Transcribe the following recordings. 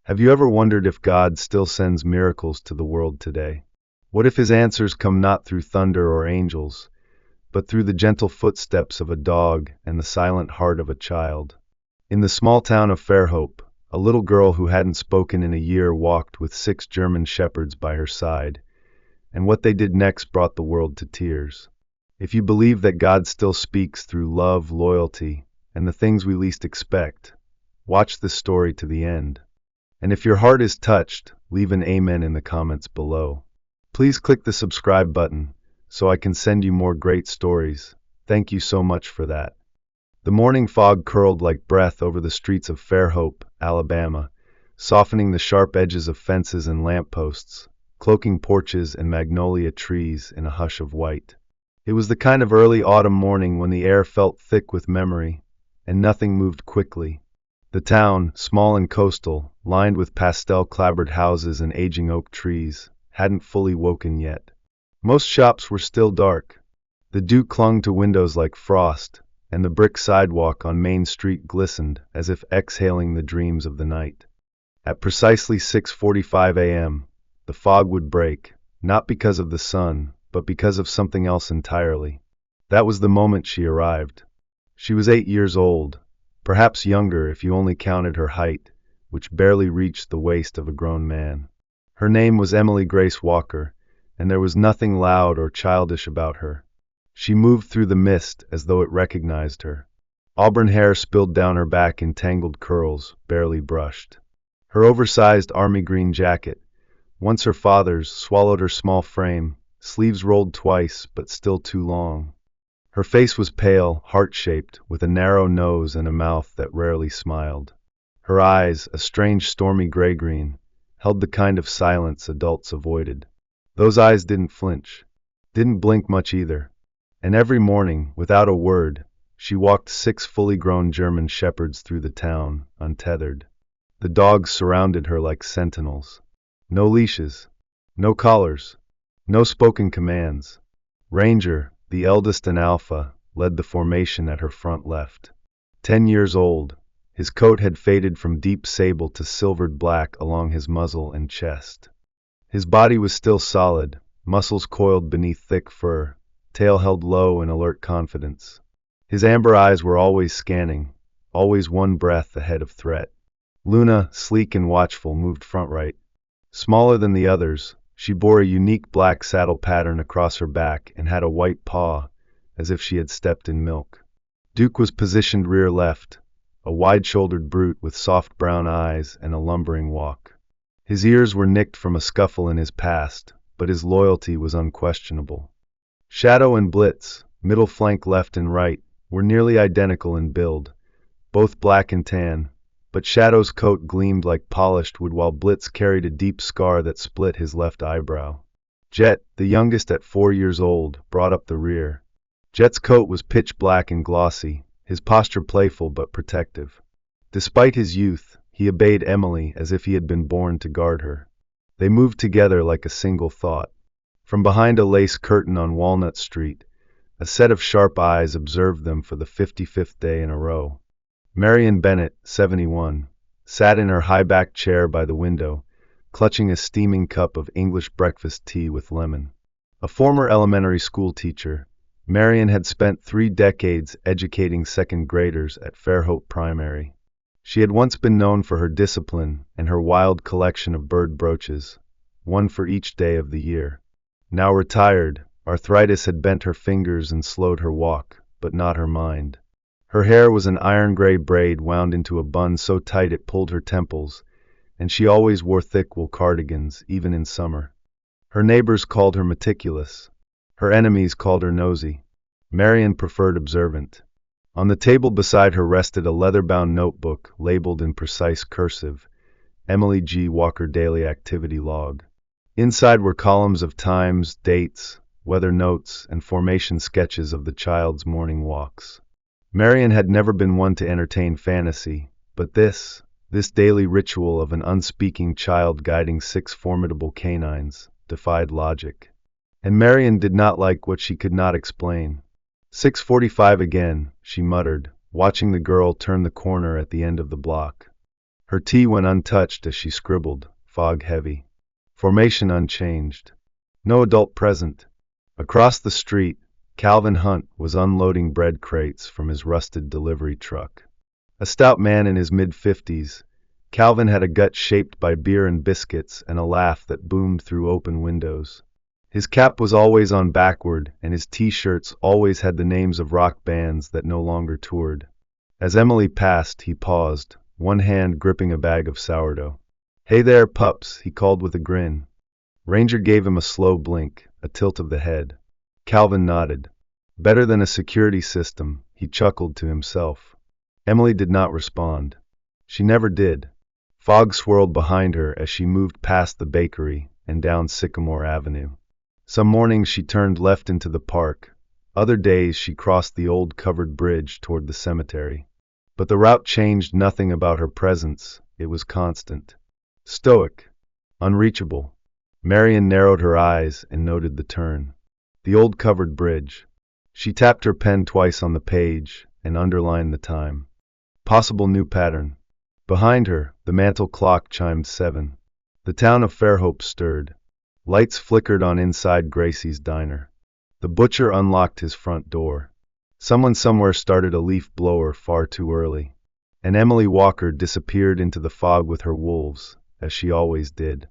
Have you ever wondered if God still sends miracles to the world today? What if his answers come not through thunder or angels, but through the gentle footsteps of a dog and the silent heart of a child? In the small town of Fairhope, a little girl who hadn't spoken in a year walked with 6 German shepherds by her side, and what they did next brought the world to tears. If you believe that God still speaks through love, loyalty, and the things we least expect, watch this story to the end. And if your heart is touched, leave an amen in the comments below. Please click the subscribe button so I can send you more great stories. Thank you so much for that. The morning fog curled like breath over the streets of Fairhope, Alabama, softening the sharp edges of fences and lampposts, cloaking porches and magnolia trees in a hush of white. It was the kind of early autumn morning when the air felt thick with memory, and nothing moved quickly. The town, small and coastal, lined with pastel-clabbered houses and aging oak trees, hadn't fully woken yet. Most shops were still dark. The dew clung to windows like frost, and the brick sidewalk on Main Street glistened as if exhaling the dreams of the night. At precisely 6:45 a.m., the fog would break, not because of the sun, but because of something else entirely. That was the moment she arrived. She was 8 years old, perhaps younger if you only counted her height, which barely reached the waist of a grown man. Her name was Emily Grace Walker, and there was nothing loud or childish about her. She moved through the mist as though it recognized her. Auburn hair spilled down her back in tangled curls, barely brushed. Her oversized army green jacket, once her father's, swallowed her small frame, sleeves rolled twice but still too long. Her face was pale, heart-shaped, with a narrow nose and a mouth that rarely smiled. Her eyes, a strange stormy gray-green, held the kind of silence adults avoided. Those eyes didn't flinch, didn't blink much either. And every morning, without a word, she walked 6 fully grown German shepherds through the town, untethered. The dogs surrounded her like sentinels. No leashes, no collars, no spoken commands. Ranger, the eldest and alpha, led the formation at her front left. 10 years old, his coat had faded from deep sable to silvered black along his muzzle and chest. His body was still solid, muscles coiled beneath thick fur, tail held low in alert confidence. His amber eyes were always scanning, always one breath ahead of threat. Luna, sleek and watchful, moved front right. Smaller than the others, she bore a unique black saddle pattern across her back and had a white paw, as if she had stepped in milk. Duke was positioned rear left, a wide-shouldered brute with soft brown eyes and a lumbering walk. His ears were nicked from a scuffle in his past, but his loyalty was unquestionable. Shadow and Blitz, middle flank left and right, were nearly identical in build, both black and tan, but Shadow's coat gleamed like polished wood while Blitz carried a deep scar that split his left eyebrow. Jet, the youngest at 4 years old, brought up the rear. Jet's coat was pitch black and glossy, his posture playful but protective. Despite his youth, he obeyed Emily as if he had been born to guard her. They moved together like a single thought. From behind a lace curtain on Walnut Street, a set of sharp eyes observed them for the 55th day in a row. Marion Bennett, 71, sat in her high-backed chair by the window, clutching a steaming cup of English breakfast tea with lemon. A former elementary school teacher, Marion had spent 3 decades educating second graders at Fairhope Primary. She had once been known for her discipline and her wild collection of bird brooches, one for each day of the year. Now retired, arthritis had bent her fingers and slowed her walk, but not her mind. Her hair was an iron-gray braid wound into a bun so tight it pulled her temples, and she always wore thick wool cardigans, even in summer. Her neighbors called her meticulous. Her enemies called her nosy. Marion preferred observant. On the table beside her rested a leather-bound notebook labeled in precise cursive, Emily G. Walker Daily Activity Log. Inside were columns of times, dates, weather notes, and formation sketches of the child's morning walks. Marion had never been one to entertain fantasy, but this daily ritual of an unspeaking child guiding 6 formidable canines, defied logic. And Marion did not like what she could not explain. 6:45 again, she muttered, watching the girl turn the corner at the end of the block. Her tea went untouched as she scribbled, fog heavy. Formation unchanged. No adult present. Across the street, Calvin Hunt was unloading bread crates from his rusted delivery truck. A stout man in his mid-50s, Calvin had a gut shaped by beer and biscuits and a laugh that boomed through open windows. His cap was always on backward, and his t-shirts always had the names of rock bands that no longer toured. As Emily passed, he paused, one hand gripping a bag of sourdough. "Hey there, pups," he called with a grin. Ranger gave him a slow blink, a tilt of the head. Calvin nodded. Better than a security system, he chuckled to himself. Emily did not respond. She never did. Fog swirled behind her as she moved past the bakery and down Sycamore Avenue. Some mornings she turned left into the park. Other days she crossed the old covered bridge toward the cemetery. But the route changed nothing about her presence. It was constant. Stoic. Unreachable. Marion narrowed her eyes and noted the turn. The old covered bridge. She tapped her pen twice on the page and underlined the time. Possible new pattern. Behind her, the mantel clock chimed 7. The town of Fairhope stirred. Lights flickered on inside Gracie's diner. The butcher unlocked his front door. Someone somewhere started a leaf blower far too early. And Emily Walker disappeared into the fog with her wolves, as she always did.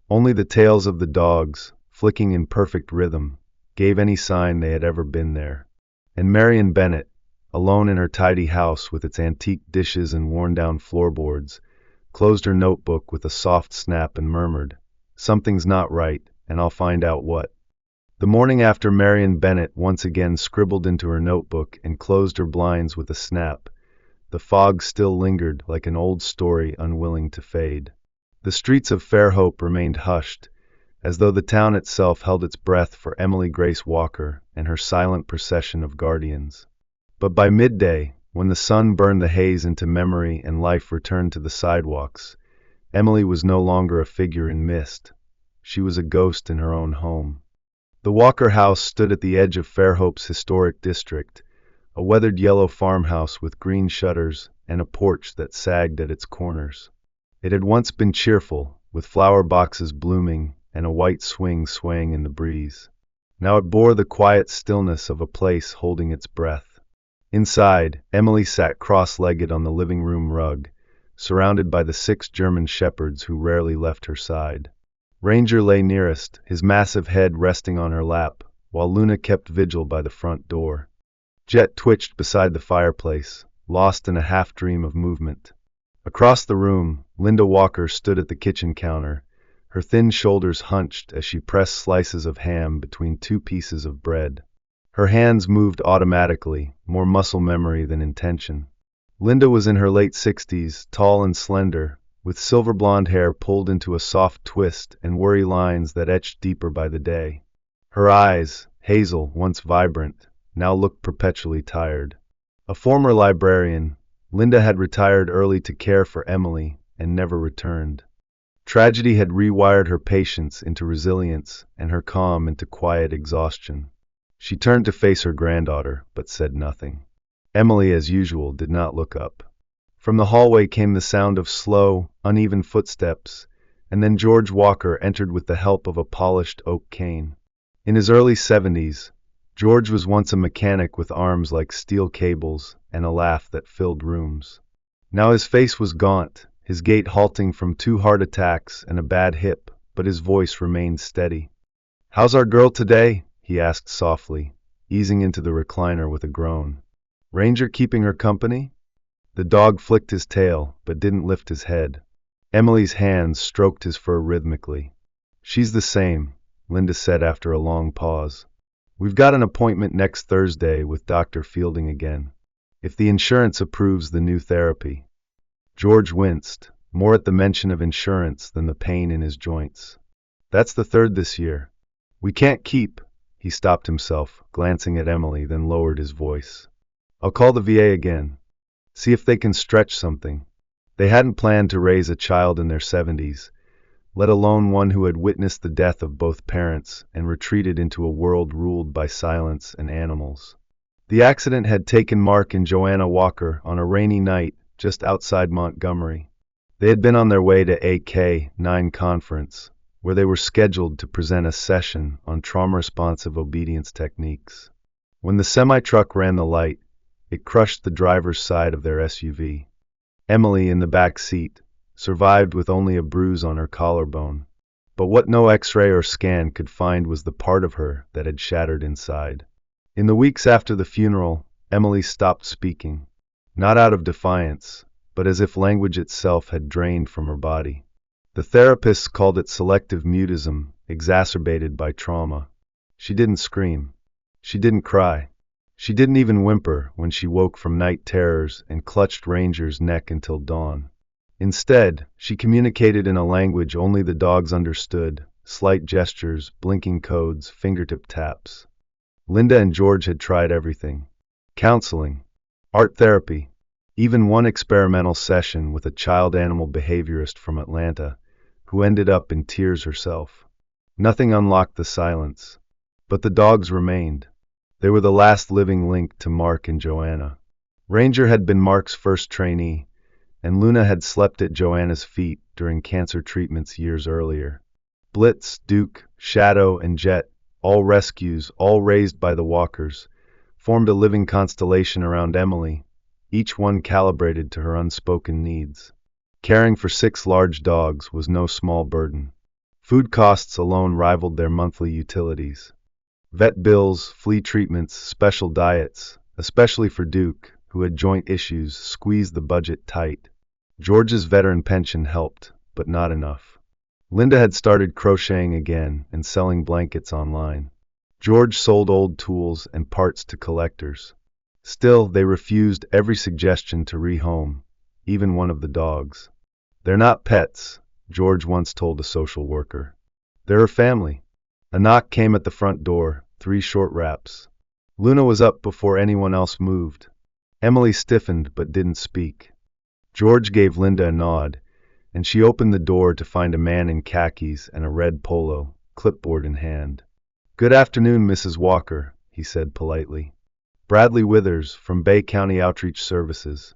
Only the tails of the dogs, flicking in perfect rhythm, gave any sign they had ever been there. And Marion Bennett, alone in her tidy house with its antique dishes and worn-down floorboards, closed her notebook with a soft snap and murmured, "Something's not right, and I'll find out what." The morning after Marion Bennett once again scribbled into her notebook and closed her blinds with a snap, the fog still lingered like an old story unwilling to fade. The streets of Fairhope remained hushed, as though the town itself held its breath for Emily Grace Walker and her silent procession of guardians. But by midday, when the sun burned the haze into memory and life returned to the sidewalks, Emily was no longer a figure in mist. She was a ghost in her own home. The Walker house stood at the edge of Fairhope's historic district, a weathered yellow farmhouse with green shutters and a porch that sagged at its corners. It had once been cheerful, with flower boxes blooming and a white swing swaying in the breeze. Now it bore the quiet stillness of a place holding its breath. Inside, Emily sat cross-legged on the living room rug, surrounded by the 6 German shepherds who rarely left her side. Ranger lay nearest, his massive head resting on her lap, while Luna kept vigil by the front door. Jet twitched beside the fireplace, lost in a half-dream of movement. Across the room, Linda Walker stood at the kitchen counter, her thin shoulders hunched as she pressed slices of ham between 2 pieces of bread. Her hands moved automatically, more muscle memory than intention. Linda was in her late 60s, tall and slender, with silver blonde hair pulled into a soft twist and worry lines that etched deeper by the day. Her eyes, hazel, once vibrant, now looked perpetually tired. A former librarian, Linda had retired early to care for Emily and never returned. Tragedy had rewired her patience into resilience and her calm into quiet exhaustion. She turned to face her granddaughter, but said nothing. Emily, as usual, did not look up. From the hallway came the sound of slow, uneven footsteps, and then George Walker entered with the help of a polished oak cane. In his early 70s, George was once a mechanic with arms like steel cables and a laugh that filled rooms. Now his face was gaunt, his gait halting from 2 heart attacks and a bad hip, but his voice remained steady. "How's our girl today?" he asked softly, easing into the recliner with a groan. "Ranger keeping her company?" The dog flicked his tail, but didn't lift his head. Emily's hands stroked his fur rhythmically. "She's the same," Linda said after a long pause. "We've got an appointment next Thursday with Dr. Fielding again. If the insurance approves the new therapy." George winced, more at the mention of insurance than the pain in his joints. "That's the 3rd this year. We can't keep." He stopped himself, glancing at Emily, then lowered his voice. "I'll call the VA again. See if they can stretch something." They hadn't planned to raise a child in their 70s, let alone one who had witnessed the death of both parents and retreated into a world ruled by silence and animals. The accident had taken Mark and Joanna Walker on a rainy night just outside Montgomery. They had been on their way to AK-9 conference, where they were scheduled to present a session on trauma-responsive obedience techniques. When the semi-truck ran the light, it crushed the driver's side of their SUV. Emily, in the back seat, survived with only a bruise on her collarbone. But what no X-ray or scan could find was the part of her that had shattered inside. In the weeks after the funeral, Emily stopped speaking, not out of defiance, but as if language itself had drained from her body. The therapists called it selective mutism, exacerbated by trauma. She didn't scream. She didn't cry. She didn't even whimper when she woke from night terrors and clutched Ranger's neck until dawn. Instead, she communicated in a language only the dogs understood, slight gestures, blinking codes, fingertip taps. Linda and George had tried everything. Counseling, art therapy, even one experimental session with a child-animal behaviorist from Atlanta, who ended up in tears herself. Nothing unlocked the silence. But the dogs remained. They were the last living link to Mark and Joanna. Ranger had been Mark's first trainee, and Luna had slept at Joanna's feet during cancer treatments years earlier. Blitz, Duke, Shadow, and Jet, all rescues, all raised by the walkers, formed a living constellation around Emily, each one calibrated to her unspoken needs. Caring for 6 large dogs was no small burden. Food costs alone rivaled their monthly utilities. Vet bills, flea treatments, special diets, especially for Duke, who had joint issues, squeezed the budget tight. George's veteran pension helped, but not enough. Linda had started crocheting again and selling blankets online. George sold old tools and parts to collectors. Still, they refused every suggestion to rehome, even one of the dogs. "They're not pets," George once told a social worker. "They're her family." A knock came at the front door, 3 short raps. Luna was up before anyone else moved. Emily stiffened but didn't speak. George gave Linda a nod, and she opened the door to find a man in khakis and a red polo, clipboard in hand. "Good afternoon, Mrs. Walker," he said politely. "Bradley Withers, from Bay County Outreach Services.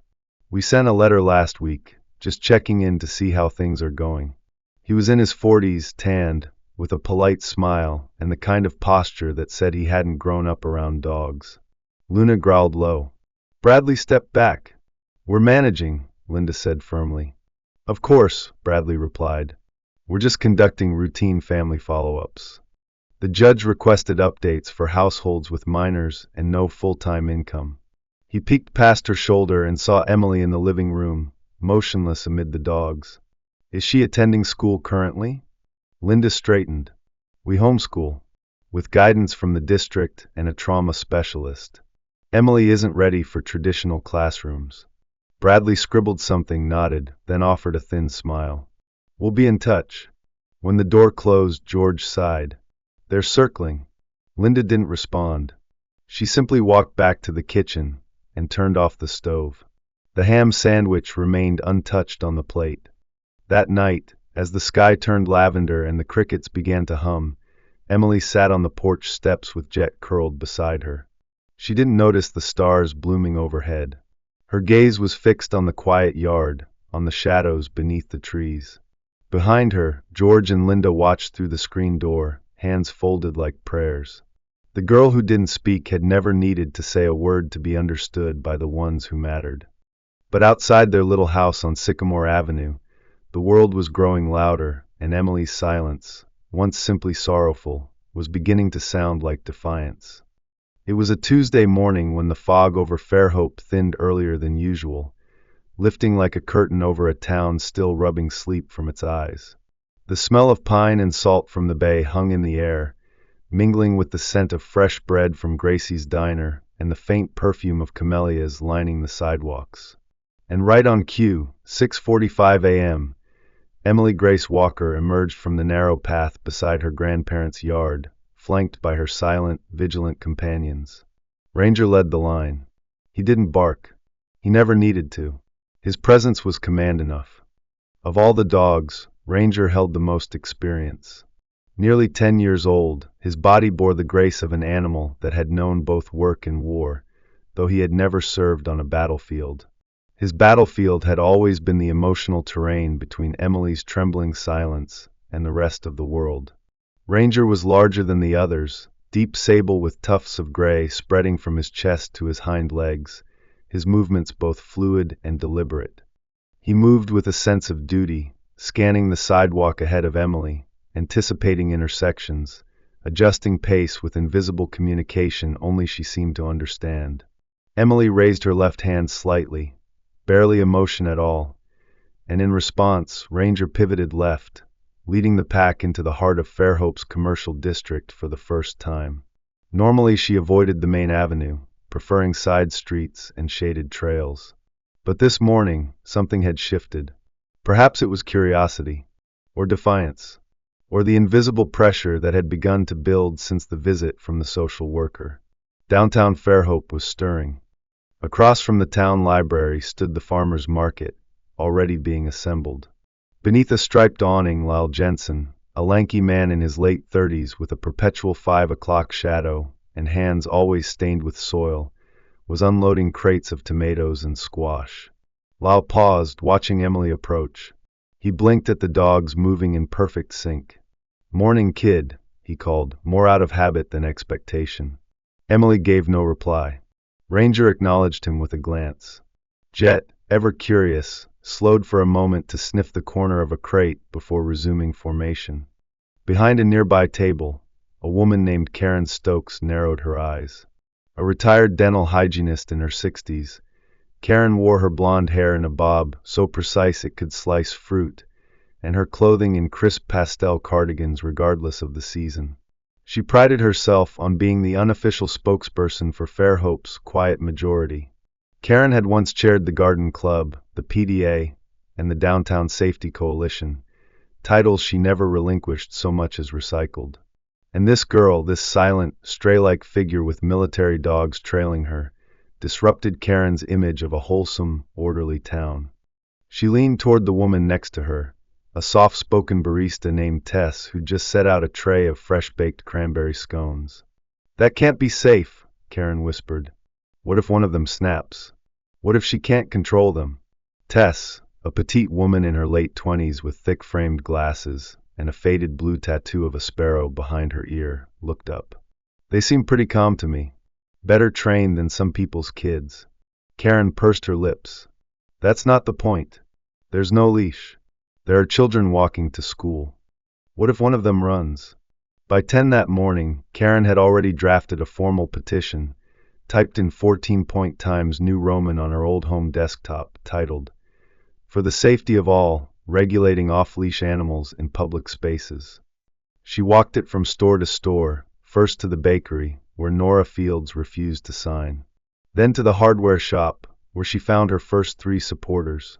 We sent a letter last week, just checking in to see how things are going." He was in his 40s, tanned, with a polite smile and the kind of posture that said he hadn't grown up around dogs. Luna growled low. Bradley stepped back. "We're managing," Linda said firmly. "Of course," Bradley replied. "We're just conducting routine family follow-ups." The judge requested updates for households with minors and no full-time income. He peeked past her shoulder and saw Emily in the living room, motionless amid the dogs. "Is she attending school currently?" Linda straightened. "We homeschool, with guidance from the district and a trauma specialist. Emily isn't ready for traditional classrooms." Bradley scribbled something, nodded, then offered a thin smile. "We'll be in touch." When the door closed, George sighed. "They're circling." Linda didn't respond. She simply walked back to the kitchen and turned off the stove. The ham sandwich remained untouched on the plate. That night, as the sky turned lavender and the crickets began to hum, Emily sat on the porch steps with Jet curled beside her. She didn't notice the stars blooming overhead. Her gaze was fixed on the quiet yard, on the shadows beneath the trees. Behind her, George and Linda watched through the screen door, hands folded like prayers. The girl who didn't speak had never needed to say a word to be understood by the ones who mattered. But outside their little house on Sycamore Avenue, the world was growing louder, and Emily's silence, once simply sorrowful, was beginning to sound like defiance. It was a Tuesday morning when the fog over Fairhope thinned earlier than usual, lifting like a curtain over a town still rubbing sleep from its eyes. The smell of pine and salt from the bay hung in the air, mingling with the scent of fresh bread from Gracie's diner and the faint perfume of camellias lining the sidewalks. And right on cue, 6:45 a.m., Emily Grace Walker emerged from the narrow path beside her grandparents' yard, flanked by her silent, vigilant companions. Ranger led the line. He didn't bark. He never needed to. His presence was command enough. Of all the dogs, Ranger held the most experience. Nearly 10 years old, his body bore the grace of an animal that had known both work and war, though he had never served on a battlefield. His battlefield had always been the emotional terrain between Emily's trembling silence and the rest of the world. Ranger was larger than the others, deep sable with tufts of gray spreading from his chest to his hind legs, his movements both fluid and deliberate. He moved with a sense of duty, scanning the sidewalk ahead of Emily, anticipating intersections, adjusting pace with invisible communication only she seemed to understand. Emily raised her left hand slightly, barely a motion at all, and in response, Ranger pivoted left, leading the pack into the heart of Fairhope's commercial district for the first time. Normally she avoided the main avenue, preferring side streets and shaded trails. But this morning, something had shifted. Perhaps it was curiosity, or defiance, or the invisible pressure that had begun to build since the visit from the social worker. Downtown Fairhope was stirring. Across from the town library stood the farmers' market, already being assembled. Beneath a striped awning, Lyle Jensen, a lanky man in his late 30s with a perpetual 5 o'clock shadow and hands always stained with soil, was unloading crates of tomatoes and squash. Lyle paused, watching Emily approach. He blinked at the dogs moving in perfect sync. "Morning, kid," he called, more out of habit than expectation. Emily gave no reply. Ranger acknowledged him with a glance. Jet, ever curious, slowed for a moment to sniff the corner of a crate before resuming formation. Behind a nearby table, a woman named Karen Stokes narrowed her eyes. A retired dental hygienist in her 60s, Karen wore her blonde hair in a bob so precise it could slice fruit, and her clothing in crisp pastel cardigans regardless of the season. She prided herself on being the unofficial spokesperson for Fairhope's quiet majority. Karen had once chaired the Garden Club, the PDA, and the Downtown Safety Coalition, titles she never relinquished so much as recycled. And this girl, this silent, stray-like figure with military dogs trailing her, disrupted Karen's image of a wholesome, orderly town. She leaned toward the woman next to her, a soft-spoken barista named Tess who just set out a tray of fresh-baked cranberry scones. "That can't be safe," Karen whispered. "What if one of them snaps? What if she can't control them?" Tess, a petite woman in her late 20s with thick-framed glasses and a faded blue tattoo of a sparrow behind her ear, looked up. "They seem pretty calm to me. Better trained than some people's kids." Karen pursed her lips. "That's not the point. There's no leash. There are children walking to school. What if one of them runs?" By 10 that morning, Karen had already drafted a formal petition, typed in 14-point Times New Roman on her old home desktop, titled, "For the Safety of All, Regulating Off-Leash Animals in Public Spaces." She walked it from store to store, first to the bakery, where Nora Fields refused to sign. Then to the hardware shop, where she found her first 3 supporters.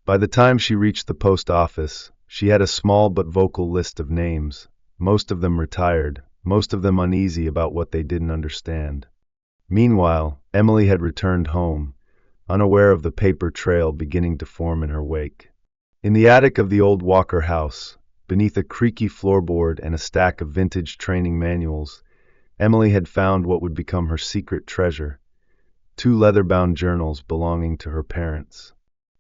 By the time she reached the post office, she had a small but vocal list of names, most of them retired, most of them uneasy about what they didn't understand. Meanwhile, Emily had returned home, unaware of the paper trail beginning to form in her wake. In the attic of the old Walker house, beneath a creaky floorboard and a stack of vintage training manuals, Emily had found what would become her secret treasure, 2 leather-bound journals belonging to her parents.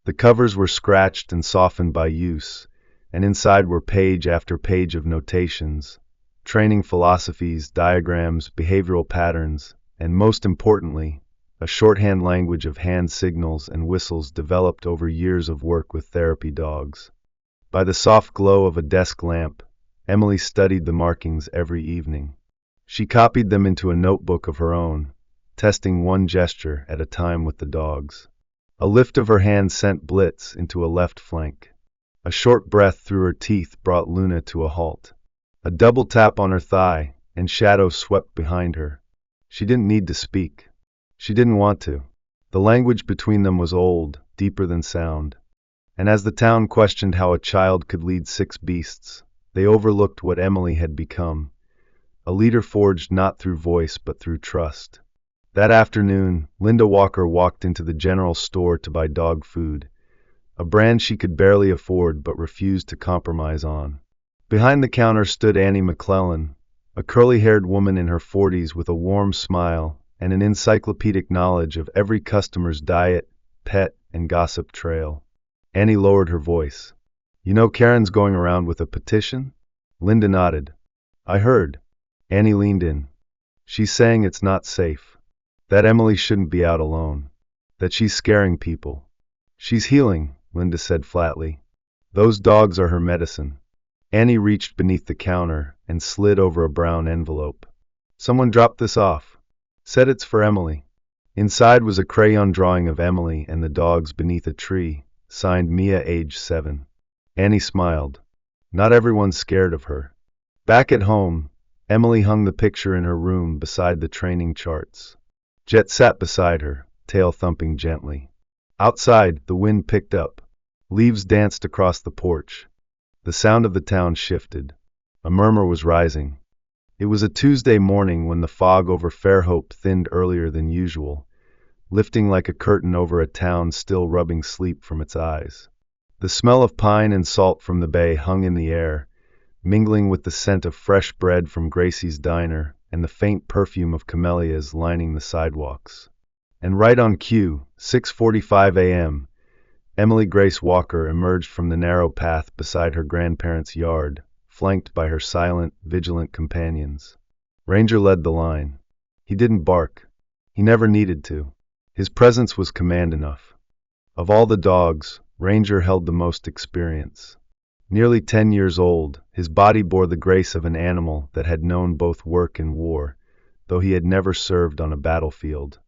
The covers were scratched and softened by use, and inside were page after page of notations, training philosophies, diagrams, behavioral patterns, and most importantly, a shorthand language of hand signals and whistles developed over years of work with therapy dogs. By the soft glow of a desk lamp, Emily studied the markings every evening. She copied them into a notebook of her own, testing one gesture at a time with the dogs. A lift of her hand sent Blitz into a left flank. A short breath through her teeth brought Luna to a halt. A double tap on her thigh, and Shadow swept behind her. She didn't need to speak. She didn't want to. The language between them was old, deeper than sound. And as the town questioned how a child could lead 6 beasts, they overlooked what Emily had become, a leader forged not through voice but through trust. That afternoon, Linda Walker walked into the general store to buy dog food, a brand she could barely afford but refused to compromise on. Behind the counter stood Annie McClellan, a curly-haired woman in her 40s with a warm smile and an encyclopedic knowledge of every customer's diet, pet, and gossip trail. Annie lowered her voice. You know Karen's going around with a petition? Linda nodded. I heard. Annie leaned in. She's saying it's not safe. That Emily shouldn't be out alone. That she's scaring people. She's healing, Linda said flatly. Those dogs are her medicine. Annie reached beneath the counter and slid over a brown envelope. Someone dropped this off. Said it's for Emily. Inside was a crayon drawing of Emily and the dogs beneath a tree, signed Mia, age 7. Annie smiled. Not everyone's scared of her. Back at home, Emily hung the picture in her room beside the training charts. Jet sat beside her, tail thumping gently. Outside, the wind picked up. Leaves danced across the porch. The sound of the town shifted. A murmur was rising. It was a Tuesday morning when the fog over Fairhope thinned earlier than usual, lifting like a curtain over a town still rubbing sleep from its eyes. The smell of pine and salt from the bay hung in the air, mingling with the scent of fresh bread from Gracie's diner and the faint perfume of camellias lining the sidewalks. And right on cue, 6:45 a.m., Emily Grace Walker emerged from the narrow path beside her grandparents' yard, flanked by her silent, vigilant companions. Ranger led the line. He didn't bark. He never needed to. His presence was command enough. Of all the dogs, Ranger held the most experience. Nearly 10 years old, his body bore the grace of an animal that had known both work and war, though he had never served on a battlefield.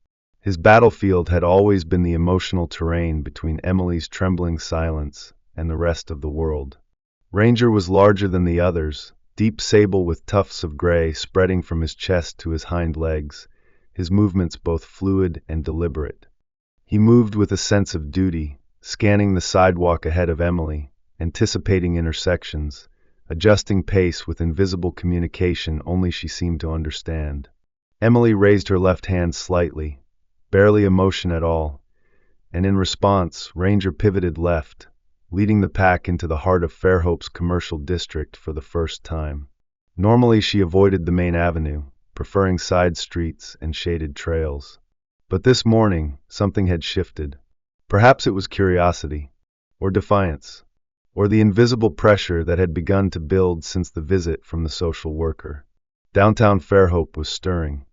His battlefield had always been the emotional terrain between Emily's trembling silence and the rest of the world. Ranger was larger than the others, deep sable with tufts of gray spreading from his chest to his hind legs, his movements both fluid and deliberate. He moved with a sense of duty, scanning the sidewalk ahead of Emily, anticipating intersections, adjusting pace with invisible communication only she seemed to understand. Emily raised her left hand slightly, barely a motion at all, and in response, Ranger pivoted left, leading the pack into the heart of Fairhope's commercial district for the first time. Normally she avoided the main avenue, preferring side streets and shaded trails. But this morning, something had shifted. Perhaps it was curiosity, or defiance, or the invisible pressure that had begun to build since the visit from the social worker. Downtown Fairhope was stirring.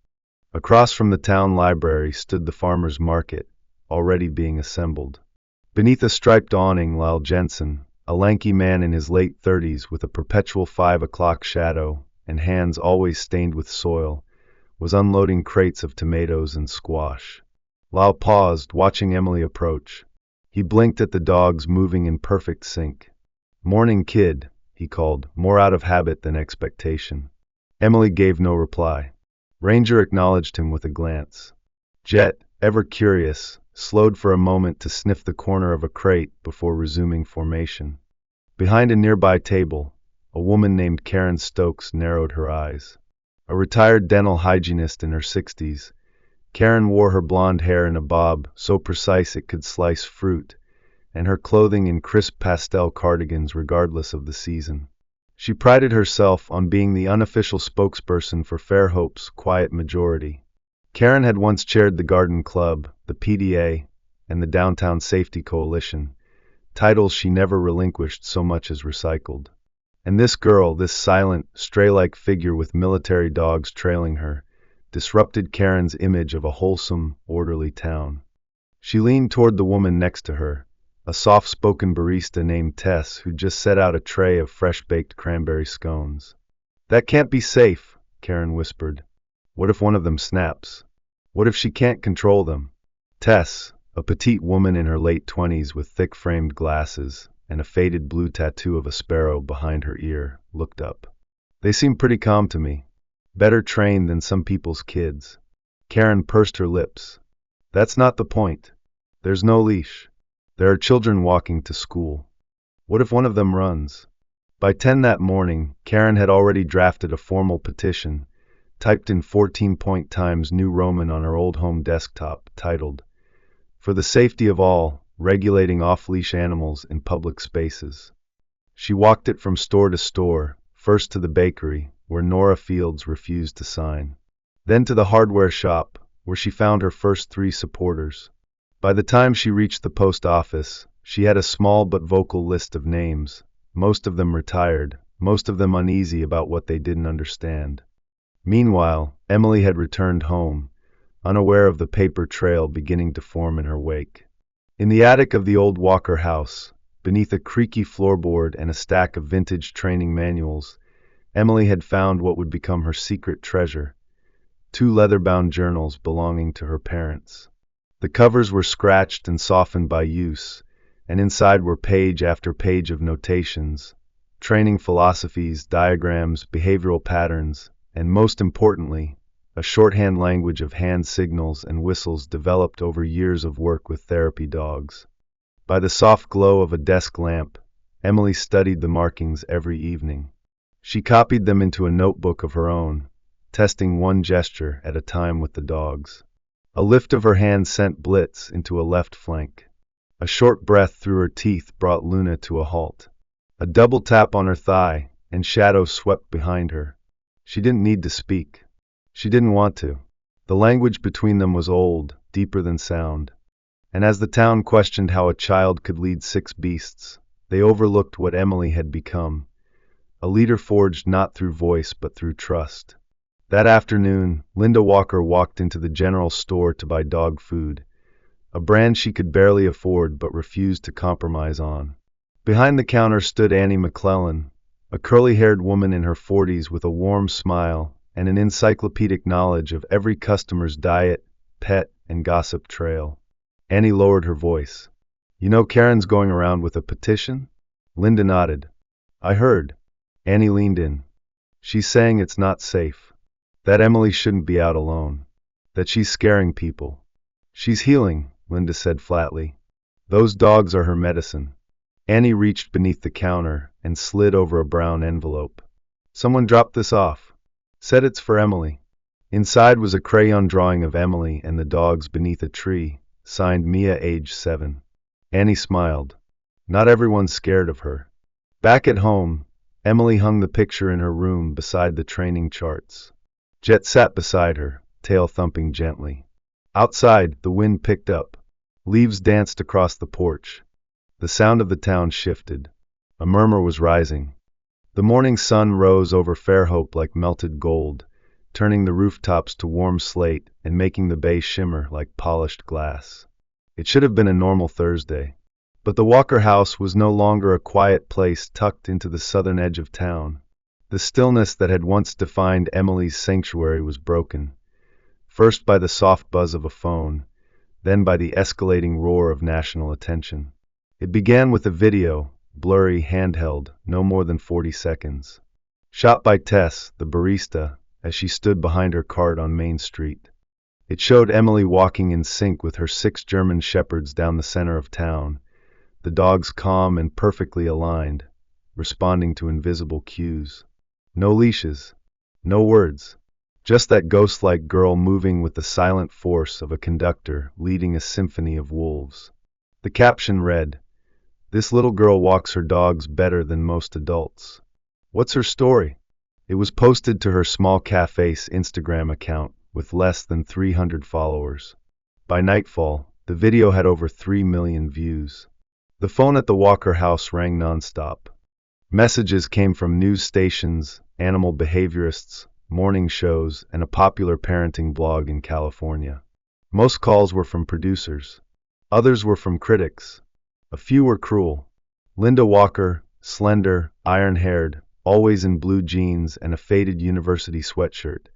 Across from the town library stood the farmers' market, already being assembled. Beneath a striped awning, Lyle Jensen, a lanky man in his late 30s with a perpetual 5 o'clock shadow and hands always stained with soil, was unloading crates of tomatoes and squash. Lyle paused, watching Emily approach. He blinked at the dogs moving in perfect sync. "Morning, kid," he called, more out of habit than expectation. Emily gave no reply. Ranger acknowledged him with a glance. Jet, ever curious, slowed for a moment to sniff the corner of a crate before resuming formation. Behind a nearby table, a woman named Karen Stokes narrowed her eyes. A retired dental hygienist in her 60s, Karen wore her blonde hair in a bob so precise it could slice fruit, and her clothing in crisp pastel cardigans regardless of the season. She prided herself on being the unofficial spokesperson for Fairhope's quiet majority. Karen had once chaired the Garden Club, the PDA, and the Downtown Safety Coalition, titles she never relinquished so much as recycled. And this girl, this silent, stray-like figure with military dogs trailing her, disrupted Karen's image of a wholesome, orderly town. She leaned toward the woman next to her, a soft-spoken barista named Tess who just set out a tray of fresh-baked cranberry scones. "That can't be safe," Karen whispered. "What if one of them snaps? What if she can't control them?" Tess, a petite woman in her late 20s with thick-framed glasses and a faded blue tattoo of a sparrow behind her ear, looked up. "They seem pretty calm to me. Better trained than some people's kids." Karen pursed her lips. "That's not the point. There's no leash. There are children walking to school. What if one of them runs?" By 10 that morning, Karen had already drafted a formal petition, typed in 14-point Times New Roman on her old home desktop, titled, "For the Safety of All, Regulating Off-Leash Animals in Public Spaces." She walked it from store to store, first to the bakery, where Nora Fields refused to sign. Then to the hardware shop, where she found her first 3 supporters. By the time she reached the post office, she had a small but vocal list of names, most of them retired, most of them uneasy about what they didn't understand. Meanwhile, Emily had returned home, unaware of the paper trail beginning to form in her wake. In the attic of the old Walker house, beneath a creaky floorboard and a stack of vintage training manuals, Emily had found what would become her secret treasure: 2 leather-bound journals belonging to her parents. The covers were scratched and softened by use, and inside were page after page of notations, training philosophies, diagrams, behavioral patterns, and most importantly, a shorthand language of hand signals and whistles developed over years of work with therapy dogs. By the soft glow of a desk lamp, Emily studied the markings every evening. She copied them into a notebook of her own, testing one gesture at a time with the dogs. A lift of her hand sent Blitz into a left flank. A short breath through her teeth brought Luna to a halt. A double tap on her thigh, and Shadow swept behind her. She didn't need to speak. She didn't want to. The language between them was old, deeper than sound. And as the town questioned how a child could lead 6 beasts, they overlooked what Emily had become: a leader forged not through voice but through trust. That afternoon, Linda Walker walked into the general store to buy dog food, a brand she could barely afford but refused to compromise on. Behind the counter stood Annie McClellan, a curly-haired woman in her 40s with a warm smile and an encyclopedic knowledge of every customer's diet, pet, and gossip trail. Annie lowered her voice. "You know Karen's going around with a petition?" Linda nodded. "I heard." Annie leaned in. "She's saying it's not safe. That Emily shouldn't be out alone. That she's scaring people." "She's healing," Linda said flatly. "Those dogs are her medicine." Annie reached beneath the counter and slid over a brown envelope. "Someone dropped this off. Said it's for Emily." Inside was a crayon drawing of Emily and the dogs beneath a tree, signed Mia, age 7. Annie smiled. Not everyone's scared of her. Back at home, Emily hung the picture in her room beside the training charts. Jet sat beside her, tail thumping gently. Outside, the wind picked up. Leaves danced across the porch. The sound of the town shifted. A murmur was rising. The morning sun rose over Fairhope like melted gold, turning the rooftops to warm slate and making the bay shimmer like polished glass. It should have been a normal Thursday. But the Walker house was no longer a quiet place tucked into the southern edge of town. The stillness that had once defined Emily's sanctuary was broken, first by the soft buzz of a phone, then by the escalating roar of national attention. It began with a video, blurry, handheld, no more than 40 seconds. Shot by Tess, the barista, as she stood behind her cart on Main Street. It showed Emily walking in sync with her 6 German shepherds down the center of town, the dogs calm and perfectly aligned, responding to invisible cues. No leashes, no words, just that ghost-like girl moving with the silent force of a conductor leading a symphony of wolves. The caption read, "This little girl walks her dogs better than most adults. What's her story?" It was posted to her small cafe's Instagram account with less than 300 followers. By nightfall, the video had over 3 million views. The phone at the Walker house rang nonstop. Messages came from news stations, animal behaviorists, morning shows, and a popular parenting blog in California. Most calls were from producers. Others were from critics. A few were cruel. Linda Walker, slender, iron-haired, always in blue jeans and a faded university sweatshirt,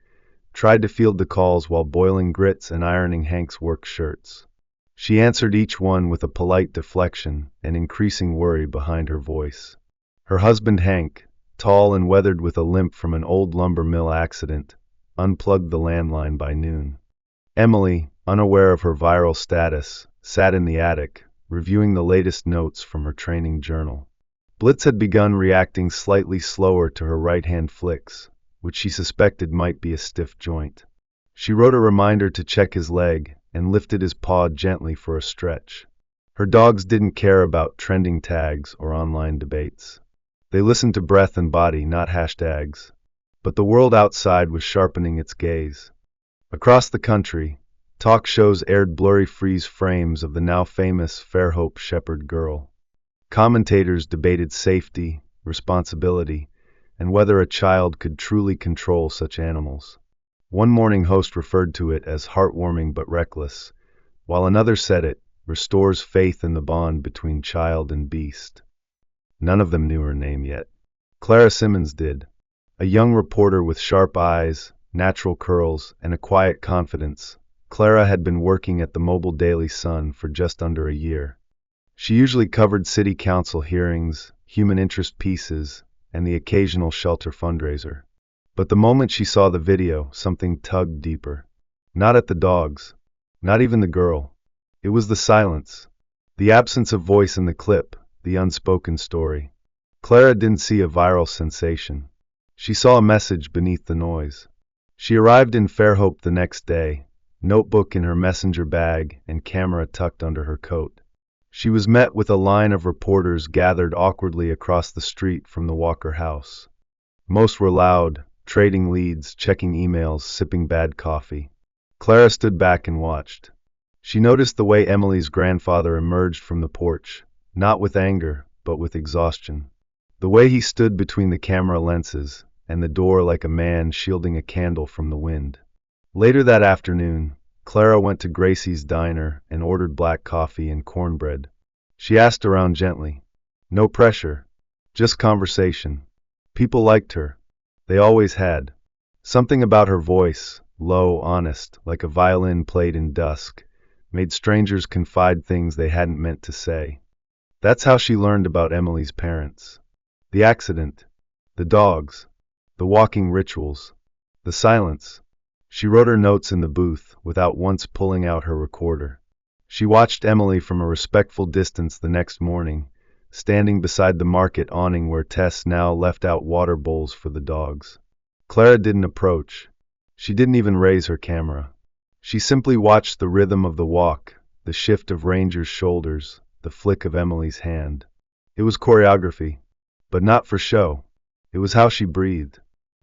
tried to field the calls while boiling grits and ironing Hank's work shirts. She answered each one with a polite deflection and increasing worry behind her voice. Her husband Hank, tall and weathered with a limp from an old lumber mill accident, unplugged the landline by noon. Emily, unaware of her viral status, sat in the attic, reviewing the latest notes from her training journal. Blitz had begun reacting slightly slower to her right-hand flicks, which she suspected might be a stiff joint. She wrote a reminder to check his leg and lifted his paw gently for a stretch. Her dogs didn't care about trending tags or online debates. They listened to breath and body, not hashtags. But the world outside was sharpening its gaze. Across the country, Talk shows aired blurry freeze frames of the now famous Fairhope Shepherd girl. Commentators debated safety, responsibility, and whether a child could truly control such animals. One morning host referred to it as heartwarming but reckless, while another said it restores faith in the bond between child and beast. None of them knew her name yet. Clara Simmons did. A young reporter with sharp eyes, natural curls, and a quiet confidence, Clara had been working at the Mobile Daily Sun for just under a year. She usually covered city council hearings, human interest pieces, and the occasional shelter fundraiser. But the moment she saw the video, something tugged deeper. Not at the dogs, not even the girl. It was the silence, the absence of voice in the clip, the unspoken story. Clara didn't see a viral sensation. She saw a message beneath the noise. She arrived in Fairhope the next day, notebook in her messenger bag and camera tucked under her coat. She was met with a line of reporters gathered awkwardly across the street from the Walker house. Most were loud, trading leads, checking emails, sipping bad coffee. Clara stood back and watched. She noticed the way Emily's grandfather emerged from the porch, not with anger, but with exhaustion. The way he stood between the camera lenses and the door like a man shielding a candle from the wind. Later that afternoon, Clara went to Gracie's diner and ordered black coffee and cornbread. She asked around gently. No pressure, just conversation. People liked her. They always had. Something about her voice, low, honest, like a violin played in dusk, made strangers confide things they hadn't meant to say. That's how she learned about Emily's parents. The accident, the dogs, the walking rituals, the silence. She wrote her notes in the booth without once pulling out her recorder. She watched Emily from a respectful distance the next morning, standing beside the market awning where Tess now left out water bowls for the dogs. Clara didn't approach. She didn't even raise her camera. She simply watched the rhythm of the walk, the shift of Ranger's shoulders, the flick of Emily's hand. It was choreography, but not for show. It was how she breathed.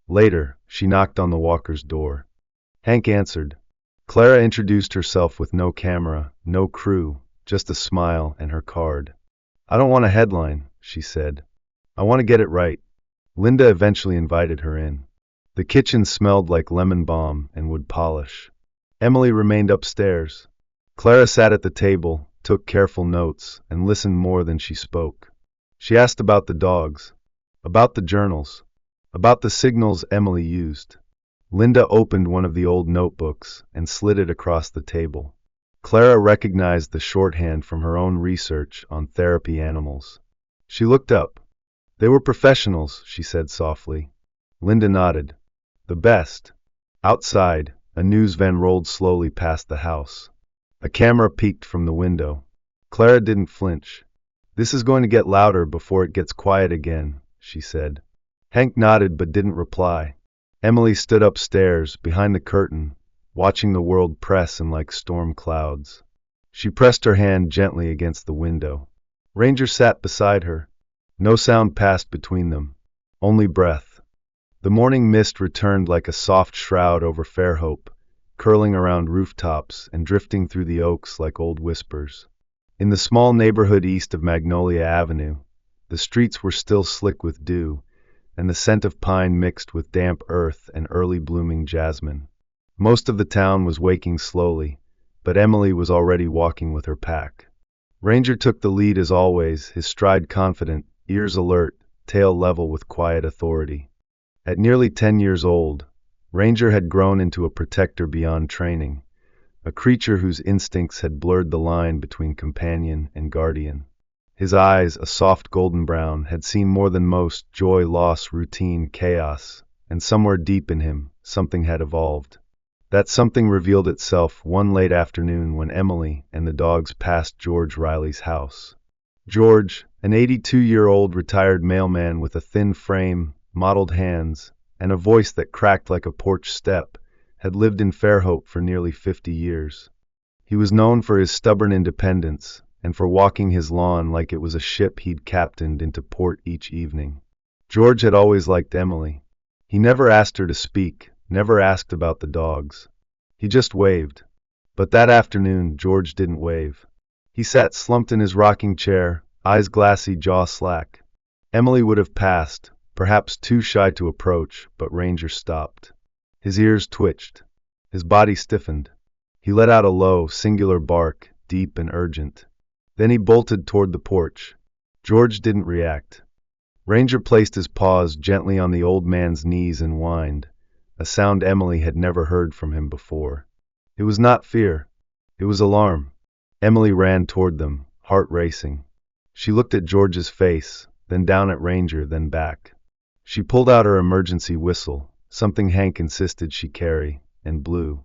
Later, she knocked on the Walker's door. Hank answered. Clara introduced herself with no camera, no crew, just a smile and her card. I don't want a headline, she said. I want to get it right. Linda eventually invited her in. The kitchen smelled like lemon balm and wood polish. Emily remained upstairs. Clara sat at the table, took careful notes, and listened more than she spoke. She asked about the dogs, about the journals, about the signals Emily used. Linda opened one of the old notebooks and slid it across the table. Clara recognized the shorthand from her own research on therapy animals. She looked up. They were professionals, she said softly. Linda nodded. The best. Outside, a news van rolled slowly past the house. A camera peeked from the window. Clara didn't flinch. This is going to get louder before it gets quiet again, she said. Hank nodded but didn't reply. Emily stood upstairs, behind the curtain, watching the world press in like storm clouds. She pressed her hand gently against the window. Ranger sat beside her. No sound passed between them, only breath. The morning mist returned like a soft shroud over Fairhope, curling around rooftops and drifting through the oaks like old whispers. In the small neighborhood east of Magnolia Avenue, the streets were still slick with dew, and the scent of pine mixed with damp earth and early blooming jasmine. Most of the town was waking slowly, but Emily was already walking with her pack. Ranger took the lead as always, his stride confident, ears alert, tail level with quiet authority. At nearly 10 years old, Ranger had grown into a protector beyond training, a creature whose instincts had blurred the line between companion and guardian. His eyes, a soft golden brown, had seen more than most: joy, loss, routine, chaos, and somewhere deep in him, something had evolved. That something revealed itself one late afternoon when Emily and the dogs passed George Riley's house. George, an 82-year-old retired mailman with a thin frame, mottled hands, and a voice that cracked like a porch step, had lived in Fairhope for nearly 50 years. He was known for his stubborn independence, and for walking his lawn like it was a ship he'd captained into port each evening. George had always liked Emily. He never asked her to speak, never asked about the dogs. He just waved. But that afternoon, George didn't wave. He sat slumped in his rocking chair, eyes glassy, jaw slack. Emily would have passed, perhaps too shy to approach, but Ranger stopped. His ears twitched. His body stiffened. He let out a low, singular bark, deep and urgent. Then he bolted toward the porch. George didn't react. Ranger placed his paws gently on the old man's knees and whined, a sound Emily had never heard from him before. It was not fear. It was alarm. Emily ran toward them, heart racing. She looked at George's face, then down at Ranger, then back. She pulled out her emergency whistle, something Hank insisted she carry, and blew.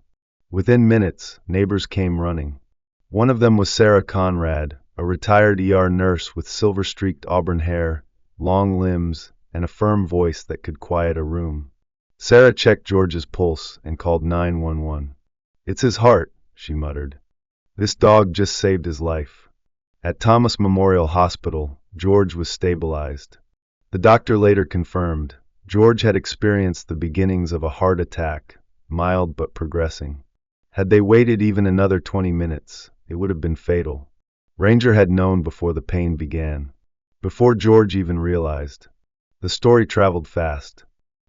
Within minutes, neighbors came running. One of them was Sarah Conrad, a retired ER nurse with silver-streaked auburn hair, long limbs, and a firm voice that could quiet a room. Sarah checked George's pulse and called 911. "It's his heart," she muttered. "This dog just saved his life." At Thomas Memorial Hospital, George was stabilized. The doctor later confirmed, George had experienced the beginnings of a heart attack, mild but progressing. Had they waited even another 20 minutes, it would have been fatal. Ranger had known before the pain began. Before George even realized. The story traveled fast.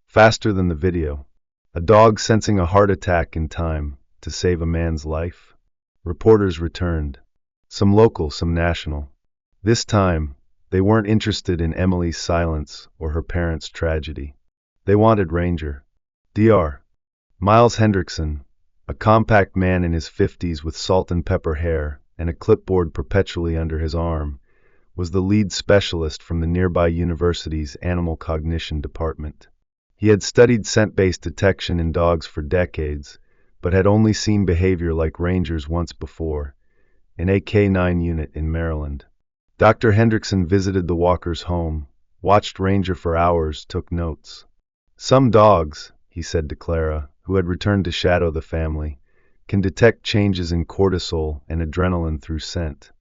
Faster than the video. A dog sensing a heart attack in time to save a man's life. Reporters returned. Some local, some national. This time, they weren't interested in Emily's silence or her parents' tragedy. They wanted Ranger. Dr. Miles Hendrickson, a compact man in his 50s with salt and pepper hair and a clipboard perpetually under his arm, was the lead specialist from the nearby university's animal cognition department. He had studied scent-based detection in dogs for decades, but had only seen behavior like Ranger's once before, in a K-9 unit in Maryland. Dr. Hendrickson visited the walker's home, watched Ranger for hours, took notes. "Some dogs," he said to Clara, who had returned to shadow the family, "can detect changes in cortisol and adrenaline through scent.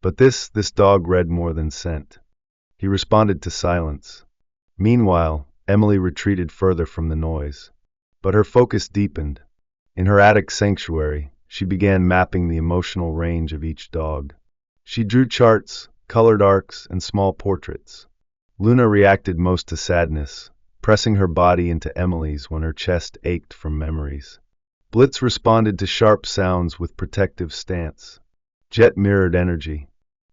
But this dog read more than scent." He responded to silence. Meanwhile, Emily retreated further from the noise. But her focus deepened. In her attic sanctuary, she began mapping the emotional range of each dog. She drew charts, colored arcs, and small portraits. Luna reacted most to sadness, pressing her body into Emily's when her chest ached from memories. Blitz responded to sharp sounds with protective stance. Jet mirrored energy.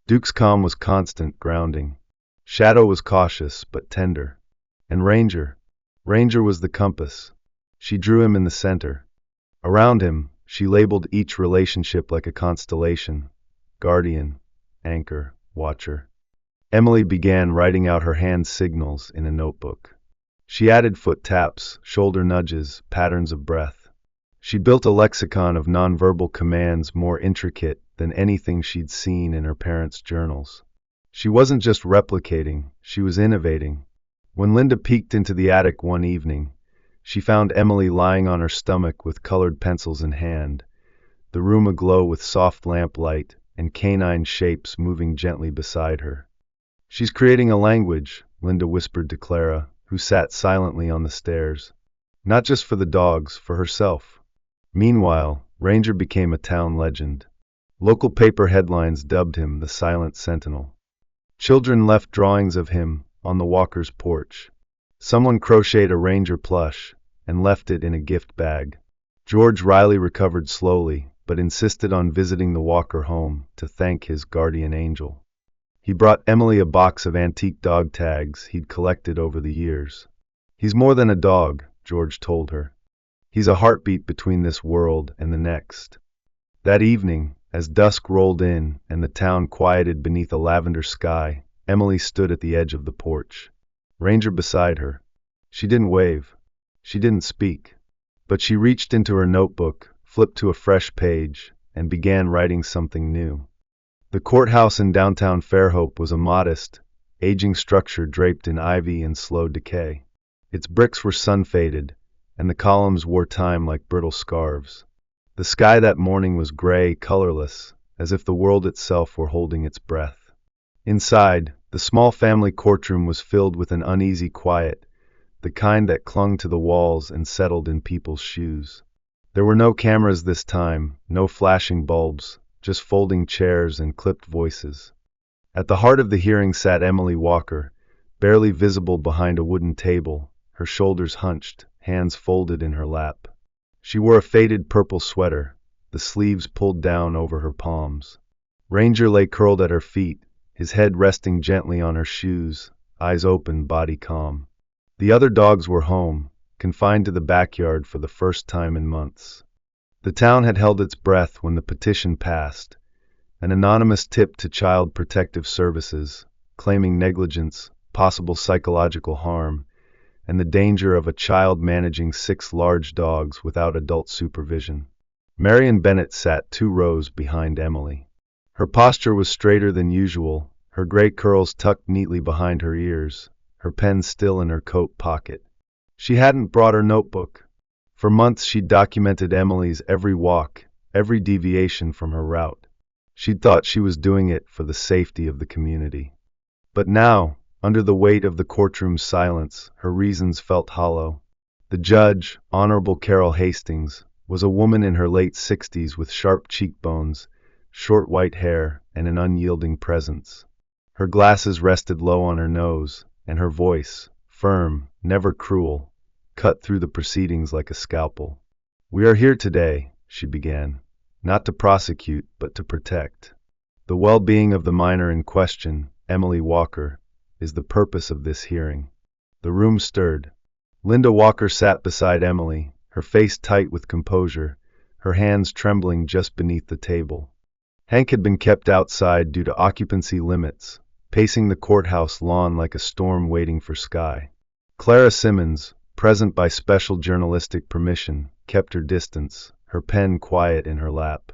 Duke's calm was constant, grounding. Shadow was cautious, but tender. And Ranger was the compass. She drew him in the center. Around him, she labeled each relationship like a constellation: guardian, anchor, watcher. Emily began writing out her hand signals in a notebook. She added foot taps, shoulder nudges, patterns of breath. She built a lexicon of nonverbal commands more intricate than anything she'd seen in her parents' journals. She wasn't just replicating, she was innovating. When Linda peeked into the attic one evening, she found Emily lying on her stomach with colored pencils in hand, the room aglow with soft lamplight and canine shapes moving gently beside her. "She's creating a language," Linda whispered to Clara, who sat silently on the stairs. Not just for the dogs, for herself. Meanwhile, Ranger became a town legend. Local paper headlines dubbed him the Silent Sentinel. Children left drawings of him on the walker's porch. Someone crocheted a Ranger plush and left it in a gift bag. George Riley recovered slowly, but insisted on visiting the Walker home to thank his guardian angel. He brought Emily a box of antique dog tags he'd collected over the years. "He's more than a dog," George told her. "He's a heartbeat between this world and the next." That evening, as dusk rolled in and the town quieted beneath a lavender sky, Emily stood at the edge of the porch. Ranger beside her. She didn't wave. She didn't speak. But she reached into her notebook, flipped to a fresh page, and began writing something new. The courthouse in downtown Fairhope was a modest, aging structure draped in ivy and slow decay. Its bricks were sun-faded, and the columns wore time like brittle scarves. The sky that morning was gray, colorless, as if the world itself were holding its breath. Inside, the small family courtroom was filled with an uneasy quiet, the kind that clung to the walls and settled in people's shoes. There were no cameras this time, no flashing bulbs, just folding chairs and clipped voices. At the heart of the hearing sat Emily Walker, barely visible behind a wooden table, her shoulders hunched, hands folded in her lap. She wore a faded purple sweater, the sleeves pulled down over her palms. Ranger lay curled at her feet, his head resting gently on her shoes, eyes open, body calm. The other dogs were home, confined to the backyard for the first time in months. The town had held its breath when the petition passed, an anonymous tip to Child Protective Services, claiming negligence, possible psychological harm, and the danger of a child managing 6 large dogs without adult supervision. Marion Bennett sat 2 rows behind Emily. Her posture was straighter than usual, her gray curls tucked neatly behind her ears, her pen still in her coat pocket. She hadn't brought her notebook. For months she'd documented Emily's every walk, every deviation from her route. She'd thought she was doing it for the safety of the community. But now, under the weight of the courtroom's silence, her reasons felt hollow. The judge, Honorable Carol Hastings, was a woman in her late 60s with sharp cheekbones, short white hair, and an unyielding presence. Her glasses rested low on her nose, and her voice, firm, never cruel, cut through the proceedings like a scalpel. "We are here today," she began, "not to prosecute, but to protect. The well-being of the minor in question, Emily Walker, is the purpose of this hearing." The room stirred. Linda Walker sat beside Emily, her face tight with composure, her hands trembling just beneath the table. Hank had been kept outside due to occupancy limits, pacing the courthouse lawn like a storm waiting for Skye. Clara Simmons, present by special journalistic permission, kept her distance, her pen quiet in her lap.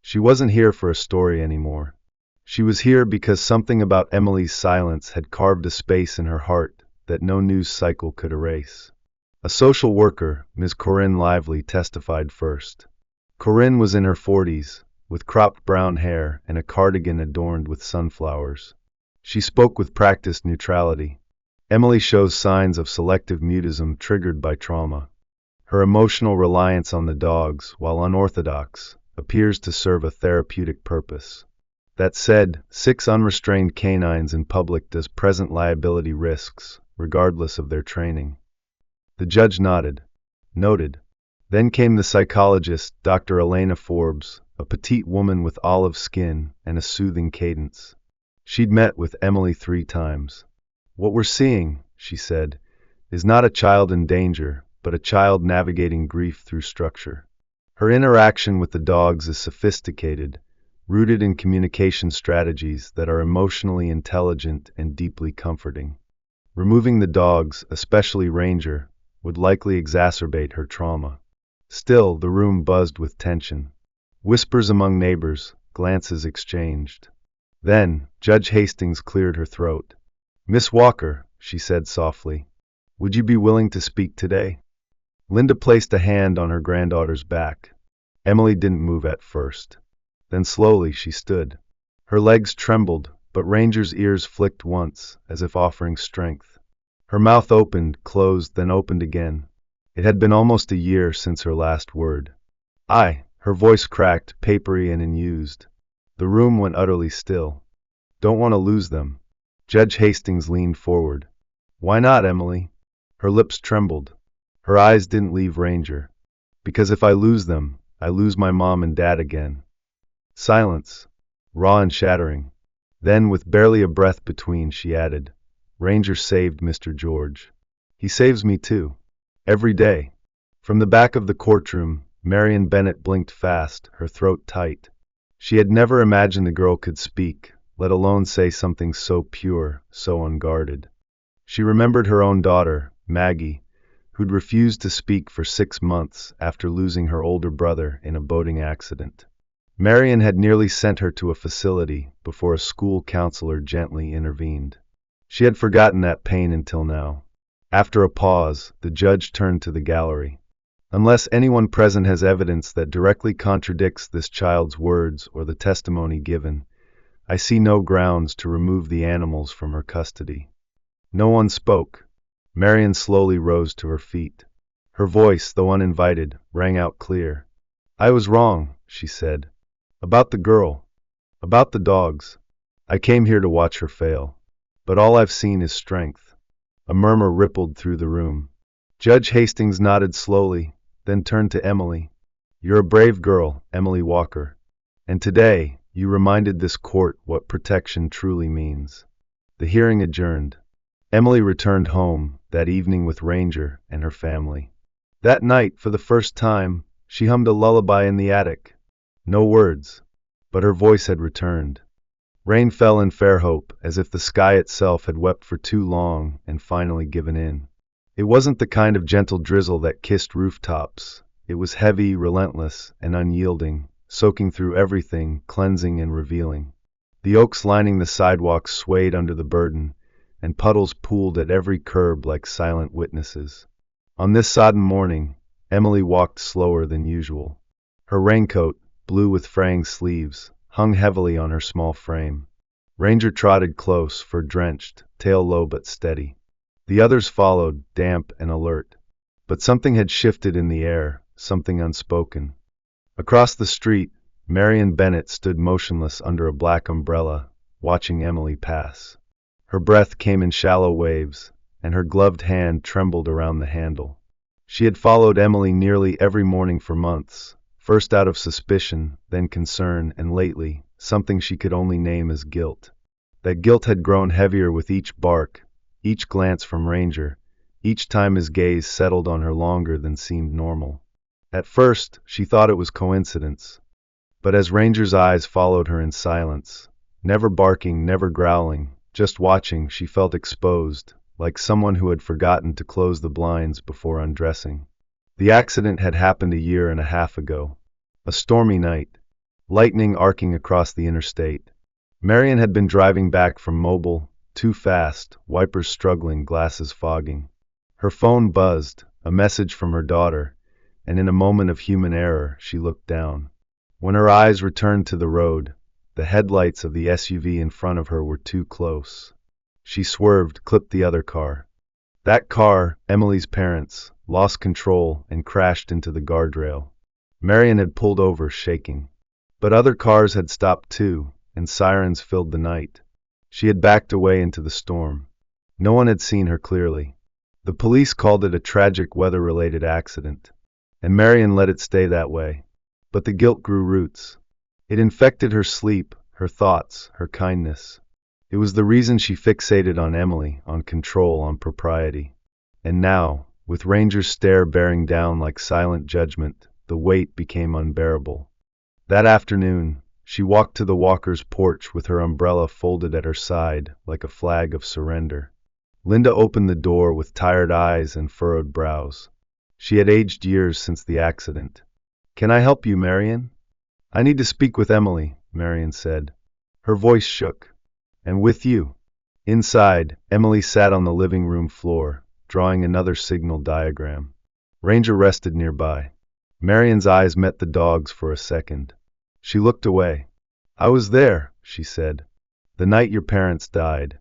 She wasn't here for a story anymore. She was here because something about Emily's silence had carved a space in her heart that no news cycle could erase. A social worker, Ms. Corinne Lively, testified first. Corinne was in her 40s, with cropped brown hair and a cardigan adorned with sunflowers. She spoke with practiced neutrality. Emily shows signs of selective mutism triggered by trauma. Her emotional reliance on the dogs, while unorthodox, appears to serve a therapeutic purpose. That said, 6 unrestrained canines in public does present liability risks, regardless of their training. The judge nodded. Noted. Then came the psychologist, Dr. Elena Forbes, a petite woman with olive skin and a soothing cadence. She'd met with Emily 3 times. "What we're seeing," she said, "is not a child in danger, but a child navigating grief through structure. Her interaction with the dogs is sophisticated, rooted in communication strategies that are emotionally intelligent and deeply comforting. Removing the dogs, especially Ranger, would likely exacerbate her trauma." Still, the room buzzed with tension. Whispers among neighbors, glances exchanged. Then, Judge Hastings cleared her throat. "Miss Walker," she said softly, "would you be willing to speak today?" Linda placed a hand on her granddaughter's back. Emily didn't move at first. Then slowly she stood. Her legs trembled, but Ranger's ears flicked once, as if offering strength. Her mouth opened, closed, then opened again. It had been almost a year since her last word. Her voice cracked, papery and unused. The room went utterly still. "Don't want to lose them." Judge Hastings leaned forward. "Why not, Emily?" Her lips trembled. Her eyes didn't leave Ranger. "Because if I lose them, I lose my mom and dad again." Silence. Raw and shattering. Then, with barely a breath between, she added, "Ranger saved Mr. George. He saves me too. Every day." From the back of the courtroom, Marion Bennett blinked fast, her throat tight. She had never imagined the girl could speak, let alone say something so pure, so unguarded. She remembered her own daughter, Maggie, who'd refused to speak for 6 months after losing her older brother in a boating accident. Marion had nearly sent her to a facility before a school counselor gently intervened. She had forgotten that pain until now. After a pause, the judge turned to the gallery. "Unless anyone present has evidence that directly contradicts this child's words or the testimony given, I see no grounds to remove the animals from her custody." No one spoke. Marion slowly rose to her feet. Her voice, though uninvited, rang out clear. "I was wrong," she said. "About the girl. About the dogs. I came here to watch her fail. But all I've seen is strength." A murmur rippled through the room. Judge Hastings nodded slowly, then turned to Emily. "You're a brave girl, Emily Walker. And today, you reminded this court what protection truly means." The hearing adjourned. Emily returned home that evening with Ranger and her family. That night, for the first time, she hummed a lullaby in the attic. No words, but her voice had returned. Rain fell in Fairhope, as if the sky itself had wept for too long and finally given in. It wasn't the kind of gentle drizzle that kissed rooftops. It was heavy, relentless, and unyielding, soaking through everything, cleansing and revealing. The oaks lining the sidewalks swayed under the burden, and puddles pooled at every curb like silent witnesses. On this sodden morning, Emily walked slower than usual. Her raincoat, blue with fraying sleeves, hung heavily on her small frame. Ranger trotted close, fur drenched, tail low but steady. The others followed, damp and alert. But something had shifted in the air, something unspoken. Across the street, Marion Bennett stood motionless under a black umbrella, watching Emily pass. Her breath came in shallow waves, and her gloved hand trembled around the handle. She had followed Emily nearly every morning for months, first out of suspicion, then concern, and lately, something she could only name as guilt. That guilt had grown heavier with each bark, each glance from Ranger, each time his gaze settled on her longer than seemed normal. At first, she thought it was coincidence. But as Ranger's eyes followed her in silence, never barking, never growling, just watching, she felt exposed, like someone who had forgotten to close the blinds before undressing. The accident had happened a year and a half ago. A stormy night. Lightning arcing across the interstate. Marion had been driving back from Mobile, too fast, wipers struggling, glasses fogging. Her phone buzzed, a message from her daughter, and in a moment of human error, she looked down. When her eyes returned to the road, the headlights of the SUV in front of her were too close. She swerved, clipped the other car. That car, Emily's parents', lost control and crashed into the guardrail. Marion had pulled over, shaking. But other cars had stopped too, and sirens filled the night. She had backed away into the storm. No one had seen her clearly. The police called it a tragic weather-related accident, and Marion let it stay that way. But the guilt grew roots. It infected her sleep, her thoughts, her kindness. It was the reason she fixated on Emily, on control, on propriety. And now, with Ranger's stare bearing down like silent judgment, the weight became unbearable. That afternoon, she walked to the Walkers' porch with her umbrella folded at her side like a flag of surrender. Linda opened the door with tired eyes and furrowed brows. She had aged years since the accident. "Can I help you, Marion?" "I need to speak with Emily," Marion said. Her voice shook. "And with you." Inside, Emily sat on the living room floor, drawing another signal diagram. Ranger rested nearby. Marion's eyes met the dog's for a second. She looked away. "I was there," she said. "The night your parents died."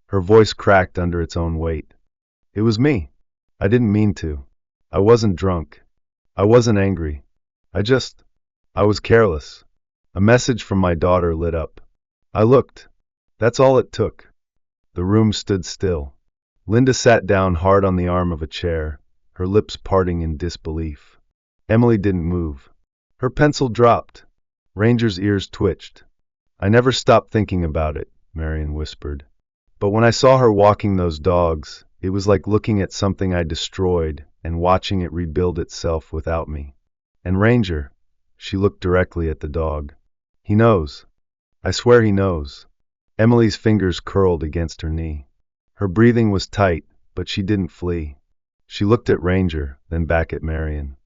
Her voice cracked under its own weight. "It was me. I didn't mean to. I wasn't drunk. I wasn't angry. I was careless." A message from my daughter lit up. I looked. That's all it took. The room stood still. Linda sat down hard on the arm of a chair, her lips parting in disbelief. Emily didn't move. Her pencil dropped. Ranger's ears twitched. "I never stopped thinking about it," Marion whispered. "But when I saw her walking those dogs, it was like looking at something I destroyed and watching it rebuild itself without me. And Ranger," she looked directly at the dog, "he knows. I swear he knows." Emily's fingers curled against her knee. Her breathing was tight, but she didn't flee. She looked at Ranger, then back at Marion.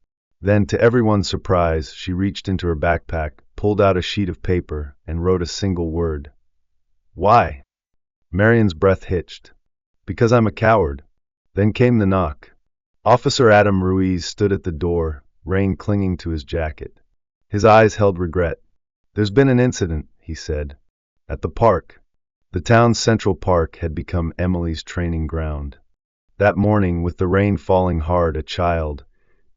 Then, to everyone's surprise, she reached into her backpack, pulled out a sheet of paper, and wrote a single word. "Why?" Marion's breath hitched. "Because I'm a coward." Then came the knock. Officer Adam Ruiz stood at the door, rain clinging to his jacket. His eyes held regret. "There's been an incident," he said. "At the park." The town's central park had become Emily's training ground. That morning, with the rain falling hard, a child,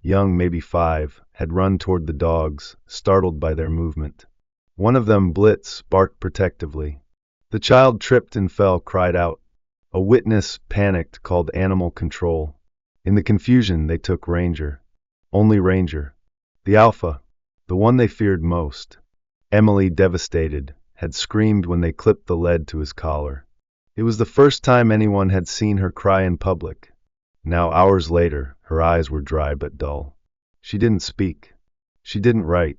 young, maybe 5, had run toward the dogs, startled by their movement. One of them, Blitz, barked protectively. The child tripped and fell, cried out. A witness, panicked, called animal control. In the confusion, they took Ranger. Only Ranger. The alpha. The one they feared most. Emily, devastated, had screamed when they clipped the lead to his collar. It was the first time anyone had seen her cry in public. Now, hours later, her eyes were dry but dull. She didn't speak. She didn't write.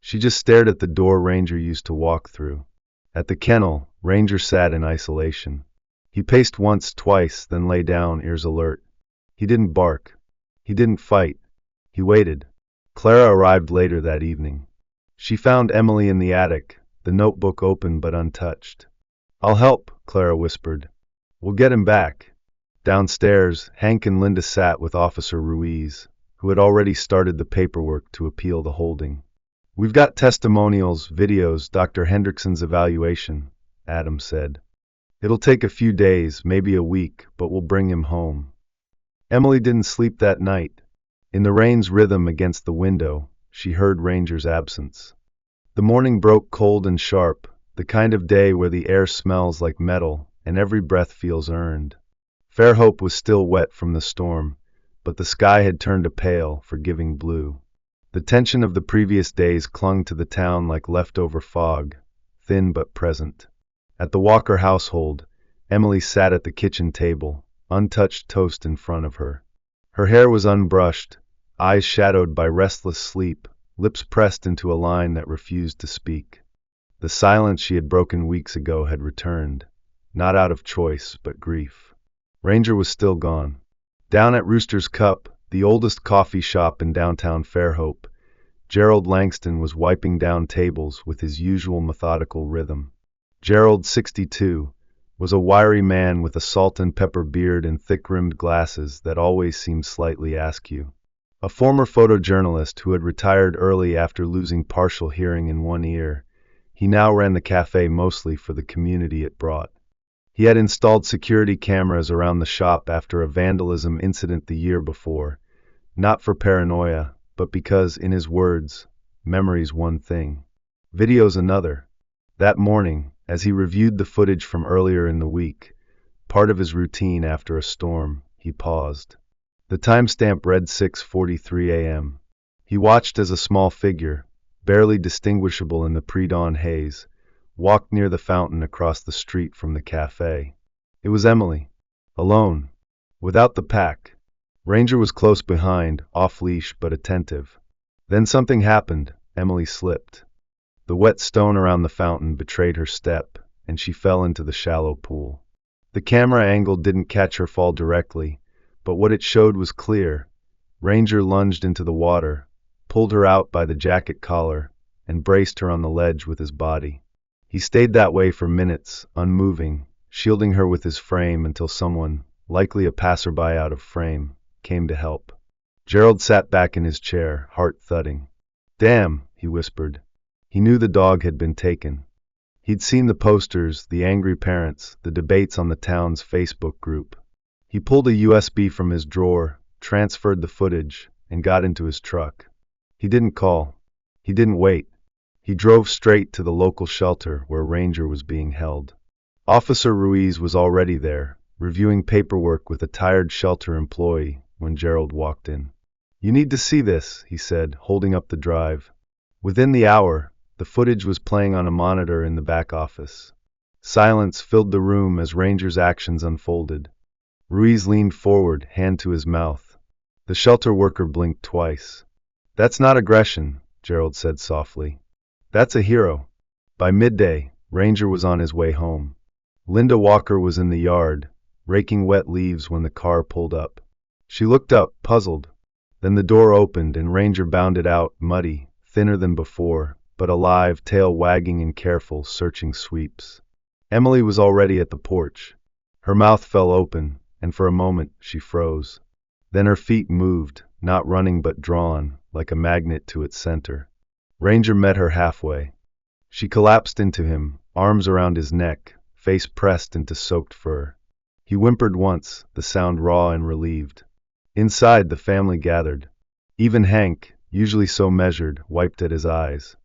She just stared at the door Ranger used to walk through. At the kennel, Ranger sat in isolation. He paced once, twice, then lay down, ears alert. He didn't bark. He didn't fight. He waited. Clara arrived later that evening. She found Emily in the attic, the notebook open but untouched. "I'll help," Clara whispered. "We'll get him back." Downstairs, Hank and Linda sat with Officer Ruiz, who had already started the paperwork to appeal the holding. "We've got testimonials, videos, Dr. Hendrickson's evaluation," Adam said. "It'll take a few days, maybe a week, but we'll bring him home." Emily didn't sleep that night. In the rain's rhythm against the window, she heard Ranger's absence. The morning broke cold and sharp, the kind of day where the air smells like metal and every breath feels earned. Fairhope was still wet from the storm, but the sky had turned a pale, forgiving blue. The tension of the previous days clung to the town like leftover fog, thin but present. At the Walker household, Emily sat at the kitchen table, untouched toast in front of her. Her hair was unbrushed, eyes shadowed by restless sleep, lips pressed into a line that refused to speak. The silence she had broken weeks ago had returned, not out of choice, but grief. Ranger was still gone. Down at Rooster's Cup, the oldest coffee shop in downtown Fairhope, Gerald Langston was wiping down tables with his usual methodical rhythm. Gerald, 62, was a wiry man with a salt and pepper beard and thick-rimmed glasses that always seemed slightly askew. A former photojournalist who had retired early after losing partial hearing in one ear, he now ran the cafe mostly for the community it brought. He had installed security cameras around the shop after a vandalism incident the year before, not for paranoia, but because, in his words, memory's one thing, video's another. That morning, as he reviewed the footage from earlier in the week, part of his routine after a storm, he paused. The timestamp read 6:43 a.m. He watched as a small figure, barely distinguishable in the pre-dawn haze, walked near the fountain across the street from the cafe. It was Emily, alone, without the pack. Ranger was close behind, off-leash but attentive. Then something happened. Emily slipped. The wet stone around the fountain betrayed her step, and she fell into the shallow pool. The camera angle didn't catch her fall directly, but what it showed was clear. Ranger lunged into the water, pulled her out by the jacket collar, and braced her on the ledge with his body. He stayed that way for minutes, unmoving, shielding her with his frame until someone, likely a passerby out of frame, came to help. Gerald sat back in his chair, heart thudding. "Damn," he whispered. He knew the dog had been taken. He'd seen the posters, the angry parents, the debates on the town's Facebook group. He pulled a USB from his drawer, transferred the footage, and got into his truck. He didn't call. He didn't wait. He drove straight to the local shelter where Ranger was being held. Officer Ruiz was already there, reviewing paperwork with a tired shelter employee when Gerald walked in. "You need to see this," he said, holding up the drive. Within the hour, the footage was playing on a monitor in the back office. Silence filled the room as Ranger's actions unfolded. Ruiz leaned forward, hand to his mouth. The shelter worker blinked twice. "That's not aggression," Gerald said softly. "That's a hero." By midday, Ranger was on his way home. Linda Walker was in the yard, raking wet leaves when the car pulled up. She looked up, puzzled. Then the door opened and Ranger bounded out, muddy, thinner than before, but alive, tail wagging in careful, searching sweeps. Emily was already at the porch. Her mouth fell open, and for a moment she froze. Then her feet moved, not running but drawn, like a magnet to its center. Ranger met her halfway. She collapsed into him, arms around his neck, face pressed into soaked fur. He whimpered once, the sound raw and relieved. Inside, the family gathered. Even Hank, usually so measured, wiped at his eyes.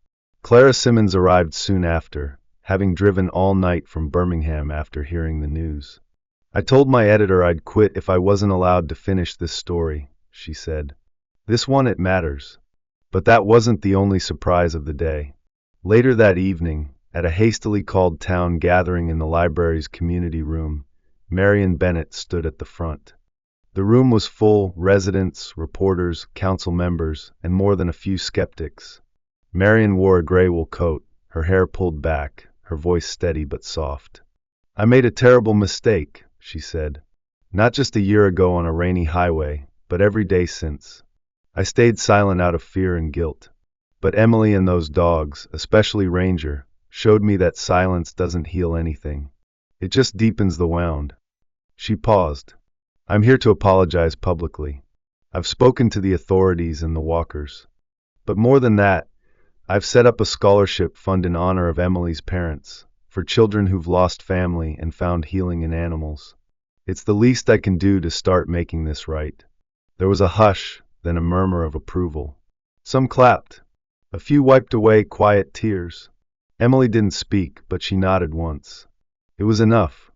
Clara Simmons arrived soon after, having driven all night from Birmingham after hearing the news. I told my editor I'd quit if I wasn't allowed to finish this story, she said. This one it matters. But that wasn't the only surprise of the day. Later that evening, at a hastily called town gathering in the library's community room, Marion Bennett stood at the front. The room was full, residents, reporters, council members, and more than a few skeptics. Marion wore a gray wool coat, her hair pulled back, her voice steady but soft. I made a terrible mistake, she said. Not just a year ago on a rainy highway, but every day since. I stayed silent out of fear and guilt. But Emily and those dogs, especially Ranger, showed me that silence doesn't heal anything. It just deepens the wound. She paused. I'm here to apologize publicly. I've spoken to the authorities and the walkers. But more than that, I've set up a scholarship fund in honor of Emily's parents, for children who've lost family and found healing in animals. It's the least I can do to start making this right. There was a hush, then a murmur of approval. Some clapped. A few wiped away quiet tears. Emily didn't speak, but she nodded once. It was enough.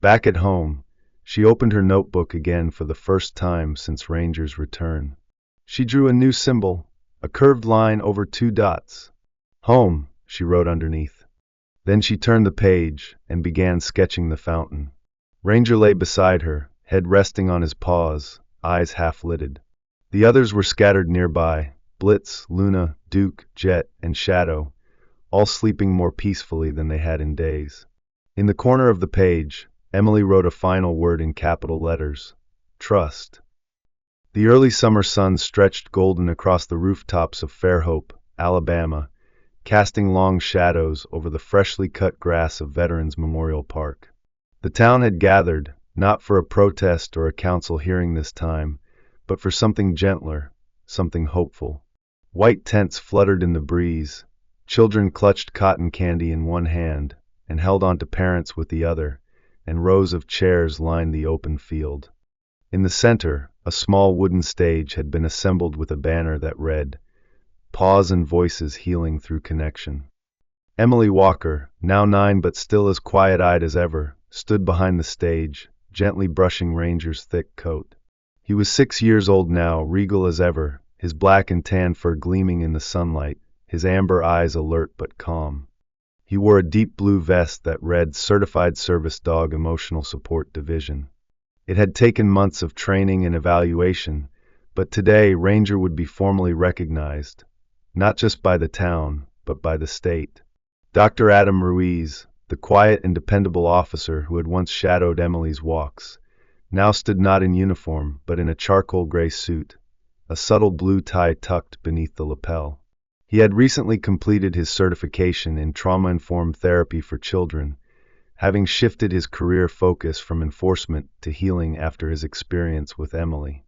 Back at home, she opened her notebook again for the first time since Ranger's return. She drew a new symbol, a curved line over 2 dots. Home, she wrote underneath. Then she turned the page and began sketching the fountain. Ranger lay beside her, head resting on his paws, eyes half-lidded. The others were scattered nearby, Blitz, Luna, Duke, Jet, and Shadow, all sleeping more peacefully than they had in days. In the corner of the page, Emily wrote a final word in capital letters: trust. The early summer sun stretched golden across the rooftops of Fairhope, Alabama, casting long shadows over the freshly cut grass of Veterans Memorial Park. The town had gathered, not for a protest or a council hearing this time, but for something gentler, something hopeful. White tents fluttered in the breeze, children clutched cotton candy in one hand and held on to parents with the other, and rows of chairs lined the open field. In the center, a small wooden stage had been assembled with a banner that read, "Paws and Voices Healing Through Connection." Emily Walker, now 9 but still as quiet-eyed as ever, stood behind the stage, gently brushing Ranger's thick coat. He was 6 years old now, regal as ever, his black and tan fur gleaming in the sunlight, his amber eyes alert but calm. He wore a deep blue vest that read Certified Service Dog Emotional Support Division. It had taken months of training and evaluation, but today Ranger would be formally recognized, not just by the town, but by the state. Dr. Adam Ruiz, the quiet and dependable officer who had once shadowed Emily's walks, now stood not in uniform but in a charcoal gray suit, a subtle blue tie tucked beneath the lapel. He had recently completed his certification in trauma-informed therapy for children, having shifted his career focus from enforcement to healing after his experience with Emily.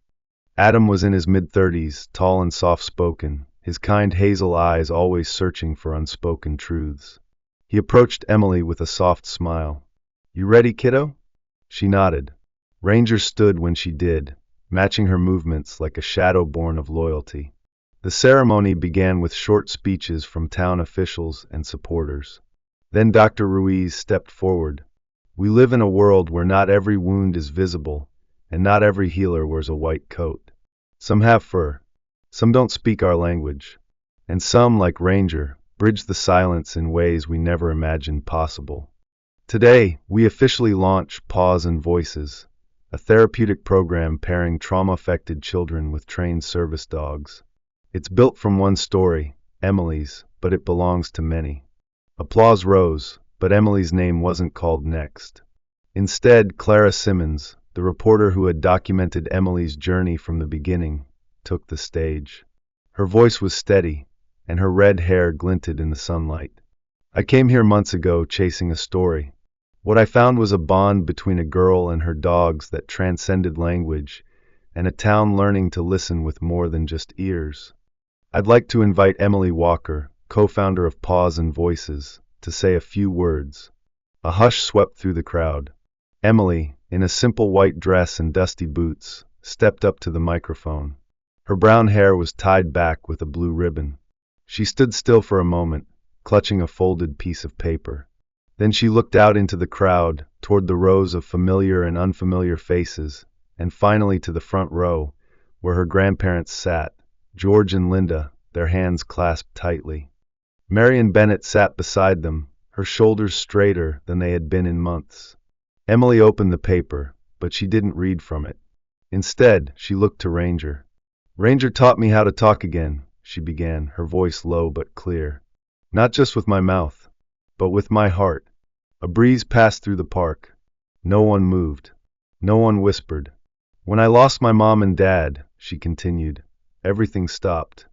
Adam was in his mid-30s, tall and soft-spoken, his kind hazel eyes always searching for unspoken truths. He approached Emily with a soft smile. "You ready, kiddo?" She nodded. Ranger stood when she did, matching her movements like a shadow born of loyalty. The ceremony began with short speeches from town officials and supporters. Then Dr. Ruiz stepped forward. "We live in a world where not every wound is visible, and not every healer wears a white coat. Some have fur, some don't speak our language, and some, like Ranger, bridge the silence in ways we never imagined possible. Today, we officially launch Paws and Voices, a therapeutic program pairing trauma-affected children with trained service dogs. It's built from one story, Emily's, but it belongs to many." Applause rose, but Emily's name wasn't called next. Instead, Clara Simmons, the reporter who had documented Emily's journey from the beginning, took the stage. Her voice was steady, and her red hair glinted in the sunlight. "I came here months ago chasing a story. What I found was a bond between a girl and her dogs that transcended language, and a town learning to listen with more than just ears. I'd like to invite Emily Walker, co-founder of Paws and Voices, to say a few words." A hush swept through the crowd. Emily, in a simple white dress and dusty boots, stepped up to the microphone. Her brown hair was tied back with a blue ribbon. She stood still for a moment, clutching a folded piece of paper. Then she looked out into the crowd, toward the rows of familiar and unfamiliar faces, and finally to the front row, where her grandparents sat, George and Linda, their hands clasped tightly. Marion Bennett sat beside them, her shoulders straighter than they had been in months. Emily opened the paper, but she didn't read from it. Instead, she looked to Ranger. "Ranger taught me how to talk again," she began, her voice low but clear. "Not just with my mouth, but with my heart." A breeze passed through the park. No one moved. No one whispered. "When I lost my mom and dad," she continued, "everything stopped.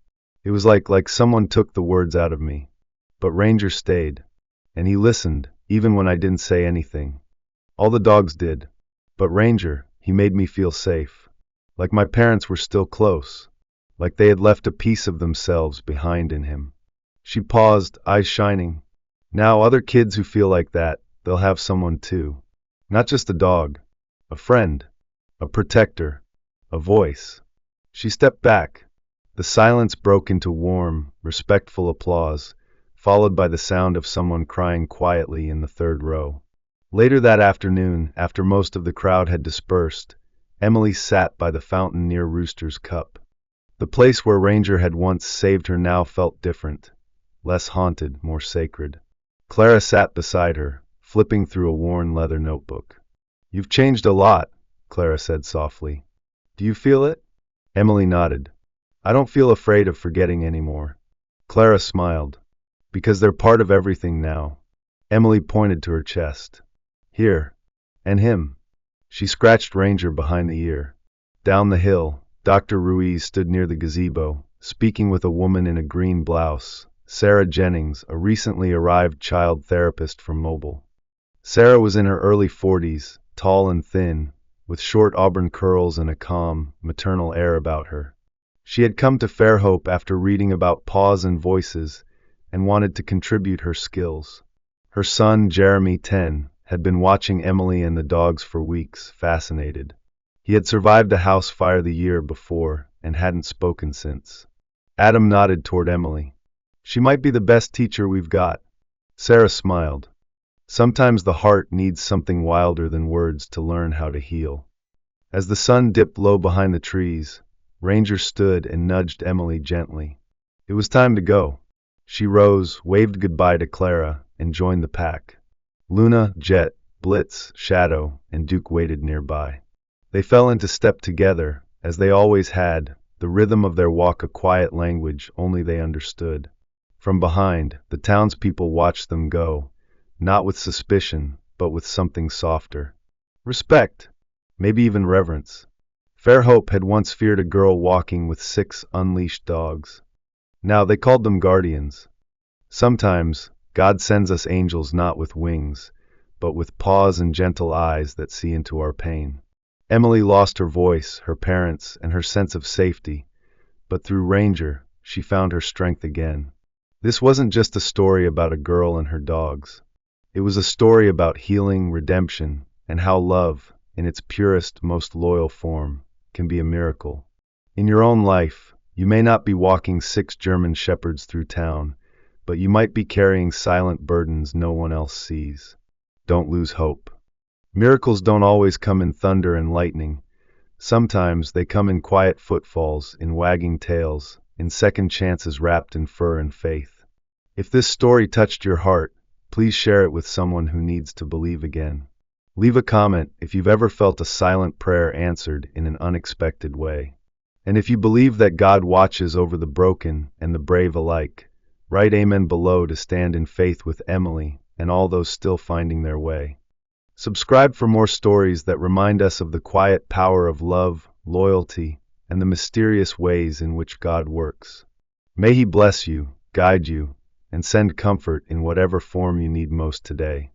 It was like someone took the words out of me. But Ranger stayed. And he listened, even when I didn't say anything. All the dogs did. But Ranger, he made me feel safe. Like my parents were still close. Like they had left a piece of themselves behind in him." She paused, eyes shining. "Now other kids who feel like that, they'll have someone too. Not just a dog. A friend. A protector. A voice." She stepped back. The silence broke into warm, respectful applause, followed by the sound of someone crying quietly in the third row. Later that afternoon, after most of the crowd had dispersed, Emily sat by the fountain near Rooster's Cup. The place where Ranger had once saved her now felt different, less haunted, more sacred. Clara sat beside her, flipping through a worn leather notebook. "You've changed a lot," Clara said softly. "Do you feel it?" Emily nodded. "I don't feel afraid of forgetting anymore." Clara smiled. "Because they're part of everything now." Emily pointed to her chest. "Here. And him." She scratched Ranger behind the ear. Down the hill, Dr. Ruiz stood near the gazebo, speaking with a woman in a green blouse, Sarah Jennings, a recently arrived child therapist from Mobile. Sarah was in her early 40s, tall and thin, with short auburn curls and a calm, maternal air about her. She had come to Fairhope after reading about paws and voices, and wanted to contribute her skills. Her son, Jeremy, 10, had been watching Emily and the dogs for weeks, fascinated. He had survived a house fire the year before, and hadn't spoken since. Adam nodded toward Emily. "She might be the best teacher we've got." Sarah smiled. Sometimes the heart needs something wilder than words to learn how to heal. As the sun dipped low behind the trees, Ranger stood and nudged Emily gently. It was time to go. She rose, waved goodbye to Clara, and joined the pack. Luna, Jet, Blitz, Shadow, and Duke waited nearby. They fell into step together, as they always had, the rhythm of their walk a quiet language only they understood. From behind, the townspeople watched them go, not with suspicion, but with something softer. Respect, maybe even reverence. Fairhope had once feared a girl walking with 6 unleashed dogs. Now they called them guardians. Sometimes, God sends us angels not with wings, but with paws and gentle eyes that see into our pain. Emily lost her voice, her parents, and her sense of safety, but through Ranger, she found her strength again. This wasn't just a story about a girl and her dogs. It was a story about healing, redemption, and how love, in its purest, most loyal form, can be a miracle. In your own life, you may not be walking 6 German shepherds through town, but you might be carrying silent burdens no one else sees. Don't lose hope. Miracles don't always come in thunder and lightning. Sometimes they come in quiet footfalls, in wagging tails, in second chances wrapped in fur and faith. If this story touched your heart, please share it with someone who needs to believe again. Leave a comment if you've ever felt a silent prayer answered in an unexpected way. And if you believe that God watches over the broken and the brave alike, write amen below to stand in faith with Emily and all those still finding their way. Subscribe for more stories that remind us of the quiet power of love, loyalty, and the mysterious ways in which God works. May He bless you, guide you, and send comfort in whatever form you need most today.